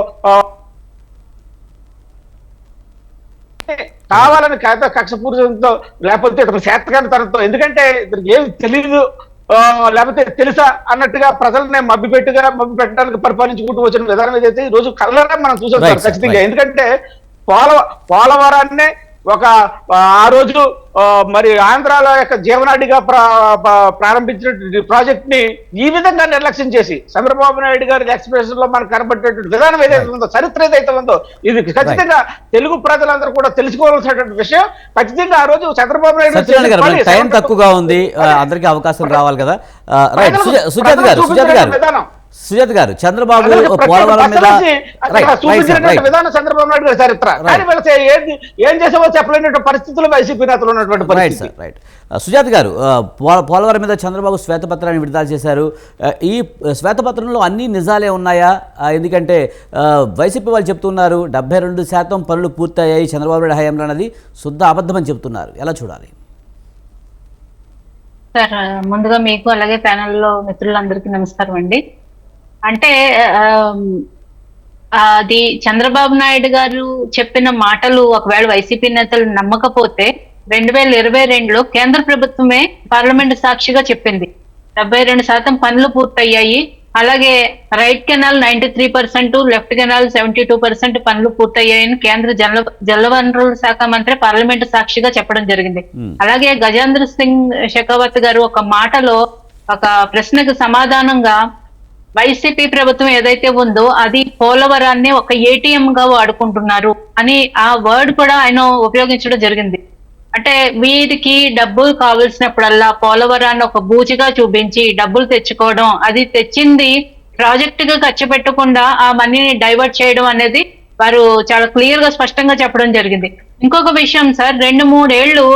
కావాలని కక్షపూరితంతో లేకపోతే ఇతను చేతకాని తనంతో, ఎందుకంటే ఇతనికి ఏమి తెలియదు లేకపోతే తెలుసా అన్నట్టుగా ప్రజలనే మభ్య పెట్టడానికి పరిపాలించుకుంటూ వచ్చిన విధానం ఏదైతే ఈ రోజు కళ్ళనే మనం చూసాం ఖచ్చితంగా. ఎందుకంటే పోలవరాన్నే ఒక ఆ రోజు మరి ఆంధ్రాలో యొక్క జీవనాడిగా ప్రారంభించిన ప్రాజెక్ట్ ని ఈ విధంగా నిర్లక్ష్యం చేసి చంద్రబాబు నాయుడు గారి ఎక్స్ప్రెషన్ లో మనకు కనబడేటువంటి విధానం ఏదైతే ఉందో, చరిత్ర ఏదైతే ఉందో, ఇది ఖచ్చితంగా తెలుగు ప్రజలందరూ కూడా తెలుసుకోవాల్సినటువంటి విషయం. ఖచ్చితంగా ఆ రోజు చంద్రబాబు నాయుడు టైం తక్కువగా ఉంది, అందరికీ అవకాశం రావాలి కదా. రైట్ సుజాత గారు చంద్రబాబు పోలవరం మీద విధానం చంద్రబాబు నాయుడు గారి చరిత్ర, ఏం చేసావో చెప్పలేని పరిస్థితుల్లో వైసీపీ నేతలు ఉన్నటువంటి పరిస్థితి. రైట్ సుజాత గారు, పోలవరం మీద చంద్రబాబు శ్వేతపత్రాన్ని విడుదల చేశారు. ఈ శ్వేతపత్రంలో అన్ని నిజాలే ఉన్నాయా? ఎందుకంటే వైసీపీ వాళ్ళు చెప్తున్నారు 72% పనులు పూర్తయ్యాయి చంద్రబాబు నాయుడు హయాంలో అన్నది శుద్ధ అబద్ధమని చెప్తున్నారు. ఎలా చూడాలి సార్? ముందుగా మీకు అలాగే ప్యానెల్లో మిత్రులందరికీ నమస్కారం అండి. అంటే అది చంద్రబాబు నాయుడు గారు చెప్పిన మాటలు ఒకవేళ వైసీపీ నేతలు నమ్మకపోతే 2022లో కేంద్ర ప్రభుత్వమే పార్లమెంట్ సాక్షిగా చెప్పింది 72% పనులు పూర్తయ్యాయి. అలాగే రైట్ కెనాల్ 93%, లెఫ్ట్ కెనాల్ 72% పనులు పూర్తయ్యాయని కేంద్ర జలవనరుల శాఖ మంత్రి పార్లమెంట్ సాక్షిగా చెప్పడం జరిగింది. అలాగే గజేంద్ర సింగ్ షెకావత్ గారు ఒక మాటలో ఒక ప్రశ్నకు సమాధానంగా వైసీపీ ప్రభుత్వం ఏదైతే ఉందో అది పోలవరాన్ని ఒక ఏటీఎం గా వాడుకుంటున్నారు అని ఆ వర్డ్ కూడా ఆయన ఉపయోగించడం జరిగింది. అంటే వీరికి డబ్బులు కావాల్సినప్పుడల్లా పోలవరాన్ని ఒక బూచిగా చూపించి డబ్బులు తెచ్చుకోవడం, అది తెచ్చింది ప్రాజెక్టుగా ఖర్చు పెట్టకుండా ఆ మనీని డైవర్ట్ చేయడం అనేది వారు చాలా క్లియర్ గా స్పష్టంగా చెప్పడం జరిగింది. ఇంకొక విషయం సార్, 2-3 ఏళ్లు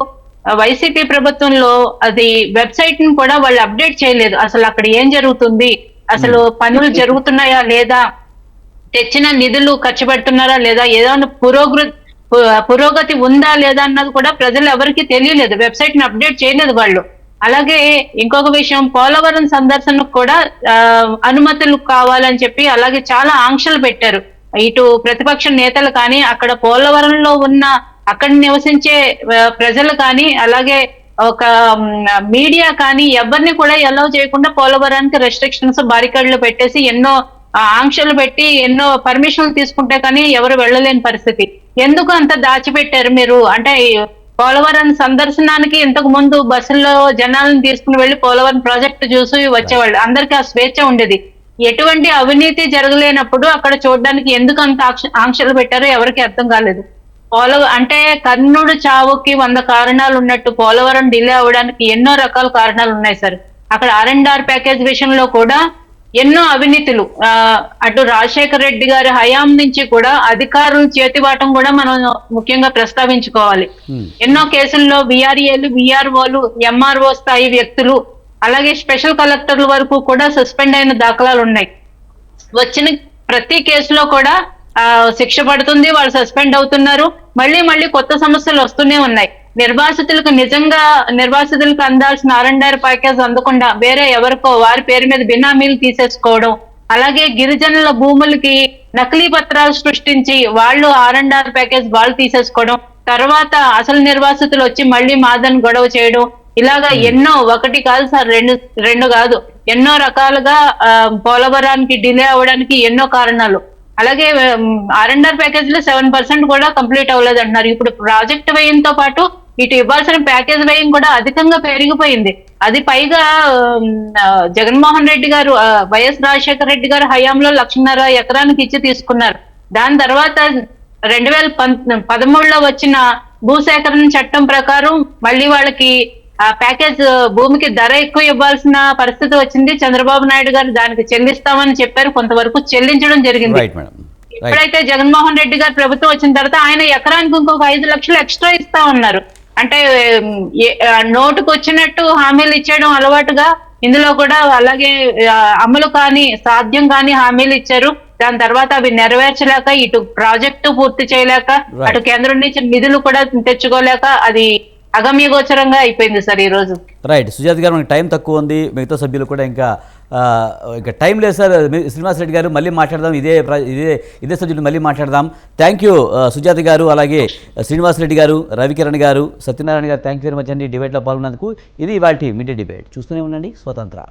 వైసీపీ ప్రభుత్వంలో అది వెబ్సైట్ ని కూడా వాళ్ళు అప్డేట్ చేయలేదు. అసలు అక్కడ ఏం జరుగుతుంది, అసలు పనులు జరుగుతున్నాయా లేదా, తెచ్చిన నిధులు ఖర్చు పెడుతున్నారా లేదా, ఏదైనా పురోగతి ఉందా లేదా అన్నది కూడా ప్రజలు ఎవరికి తెలియలేదు. వెబ్సైట్ ని అప్డేట్ చేయలేదు వాళ్ళు. అలాగే ఇంకొక విషయం, పోలవరం సందర్శనకు కూడా అనుమతులు కావాలని చెప్పి అలాగే చాలా ఆంక్షలు పెట్టారు. ఇటు ప్రతిపక్ష నేతలు కానీ, అక్కడ పోలవరంలో ఉన్న అక్కడ నివసించే ప్రజలు కానీ, అలాగే ఒక మీడియా కానీ ఎవరిని కూడా ఎలవ్ చేయకుండా పోలవరానికి రెస్ట్రిక్షన్స్, బారికేడ్లు పెట్టేసి ఎన్నో ఆంక్షలు పెట్టి ఎన్నో పర్మిషన్లు తీసుకుంటే కానీ ఎవరు వెళ్ళలేని పరిస్థితి. ఎందుకు అంత దాచిపెట్టారు మీరు? అంటే పోలవరం సందర్శనానికి ఇంతకు ముందు బస్సుల్లో జనాలను తీసుకుని వెళ్లి పోలవరం ప్రాజెక్టు చూసి వచ్చేవాళ్ళు, అందరికీ ఆ స్వేచ్ఛ ఉండేది. ఎటువంటి అవినీతి జరగలేనప్పుడు అక్కడ చూడడానికి ఎందుకు అంత ఆంక్షలు పెట్టారో ఎవరికి అర్థం కాలేదు. అంటే కర్ణుడు చావుకి 100 కారణాలు ఉన్నట్టు పోలవరం డిలే అవ్వడానికి ఎన్నో రకాల కారణాలు ఉన్నాయి సార్. అక్కడ R&R ప్యాకేజ్ విషయంలో కూడా ఎన్నో అవినీతులు, అటు రాజశేఖర రెడ్డి గారి హయాం నుంచి కూడా అధికారుల చేతివాటం కూడా మనం ముఖ్యంగా ప్రస్తావించుకోవాలి. ఎన్నో కేసుల్లో VRAలు, VROలు, MRO స్థాయి వ్యక్తులు, అలాగే స్పెషల్ కలెక్టర్ల వరకు కూడా సస్పెండ్ అయిన దాఖలాలు ఉన్నాయి. వచ్చిన ప్రతి కేసులో కూడా శిక్ష పడుతుంది, వాళ్ళు సస్పెండ్ అవుతున్నారు, మళ్ళీ కొత్త సమస్యలు వస్తూనే ఉన్నాయి. నిర్వాసితులకు అందాల్సిన R&R ప్యాకేజ్ అందకుండా వేరే ఎవరికో వారి పేరు మీద బినామీలు తీసేసుకోవడం, అలాగే గిరిజనుల భూములకి నకిలీ పత్రాలు సృష్టించి వాళ్ళు R&R ప్యాకేజ్ వాళ్ళు తీసేసుకోవడం, తర్వాత అసలు నిర్వాసితులు వచ్చి మళ్ళీ మాదని గొడవ చేయడం, ఇలాగా ఎన్నో, ఒకటి కాదు సార్, రెండు కాదు, ఎన్నో రకాలుగా పోలవరానికి డిలే అవ్వడానికి ఎన్నో కారణాలు. అలాగే R&R ప్యాకేజ్ లో 7% కూడా కంప్లీట్ అవ్వలేదు అంటున్నారు. ఇప్పుడు ప్రాజెక్ట్ వ్యయంతో పాటు ఇటు ఇవ్వాల్సిన ప్యాకేజ్ వ్యయం కూడా అధికంగా పెరిగిపోయింది. అది పైగా జగన్మోహన్ రెడ్డి గారు, వైఎస్ రాజశేఖర రెడ్డి గారు హయాంలో 1.5 ఎకరానికి ఇచ్చి తీసుకున్నారు. దాని తర్వాత 2013లో వచ్చిన భూసేకరణ చట్టం ప్రకారం మళ్ళీ వాళ్ళకి ఆ ప్యాకేజ్ భూమికి ధర ఎక్కువ ఇవ్వాల్సిన పరిస్థితి వచ్చింది. చంద్రబాబు నాయుడు గారు దానికి చెల్లిస్తామని చెప్పారు, కొంతవరకు చెల్లించడం జరిగింది. ఎప్పుడైతే జగన్మోహన్ రెడ్డి గారు ప్రభుత్వం వచ్చిన తర్వాత ఆయన ఎకరానికి ఇంకొక 5 లక్షలు ఎక్స్ట్రా ఇస్తా ఉన్నారు. అంటే నోటుకు వచ్చినట్టు హామీలు ఇచ్చేయడం అలవాటుగా ఇందులో కూడా అలాగే అమలు కాని, సాధ్యం కాని హామీలు ఇచ్చారు. దాని తర్వాత అవి నెరవేర్చలేక, ఇటు ప్రాజెక్టు పూర్తి చేయలేక, అటు కేంద్రం నుంచి నిధులు కూడా తెచ్చుకోలేక అది అగమ్యగోచరంగా అయిపోయింది సార్ ఈ రోజు. రైట్ సుజాత గారు, మనకి టైం తక్కువ ఉంది, మిగతా సభ్యులు కూడా ఇంకా టైం లేదు సార్. శ్రీనివాస్ రెడ్డి గారు మళ్ళీ మాట్లాడదాం, ఇదే సబ్జెక్టు మళ్ళీ మాట్లాడదాం. థ్యాంక్ యూ సుజాత గారు, అలాగే శ్రీనివాస్ రెడ్డి గారు, రవికిరణ్ గారు, సత్యనారాయణ గారు, థ్యాంక్ యూ వెరీ మచ్ అండి డిబేట్లో పాల్గొన్నందుకు. ఇది ఇవాల్టి మీడియా డిబేట్. చూస్తూనే ఉండండి స్వతంత్ర.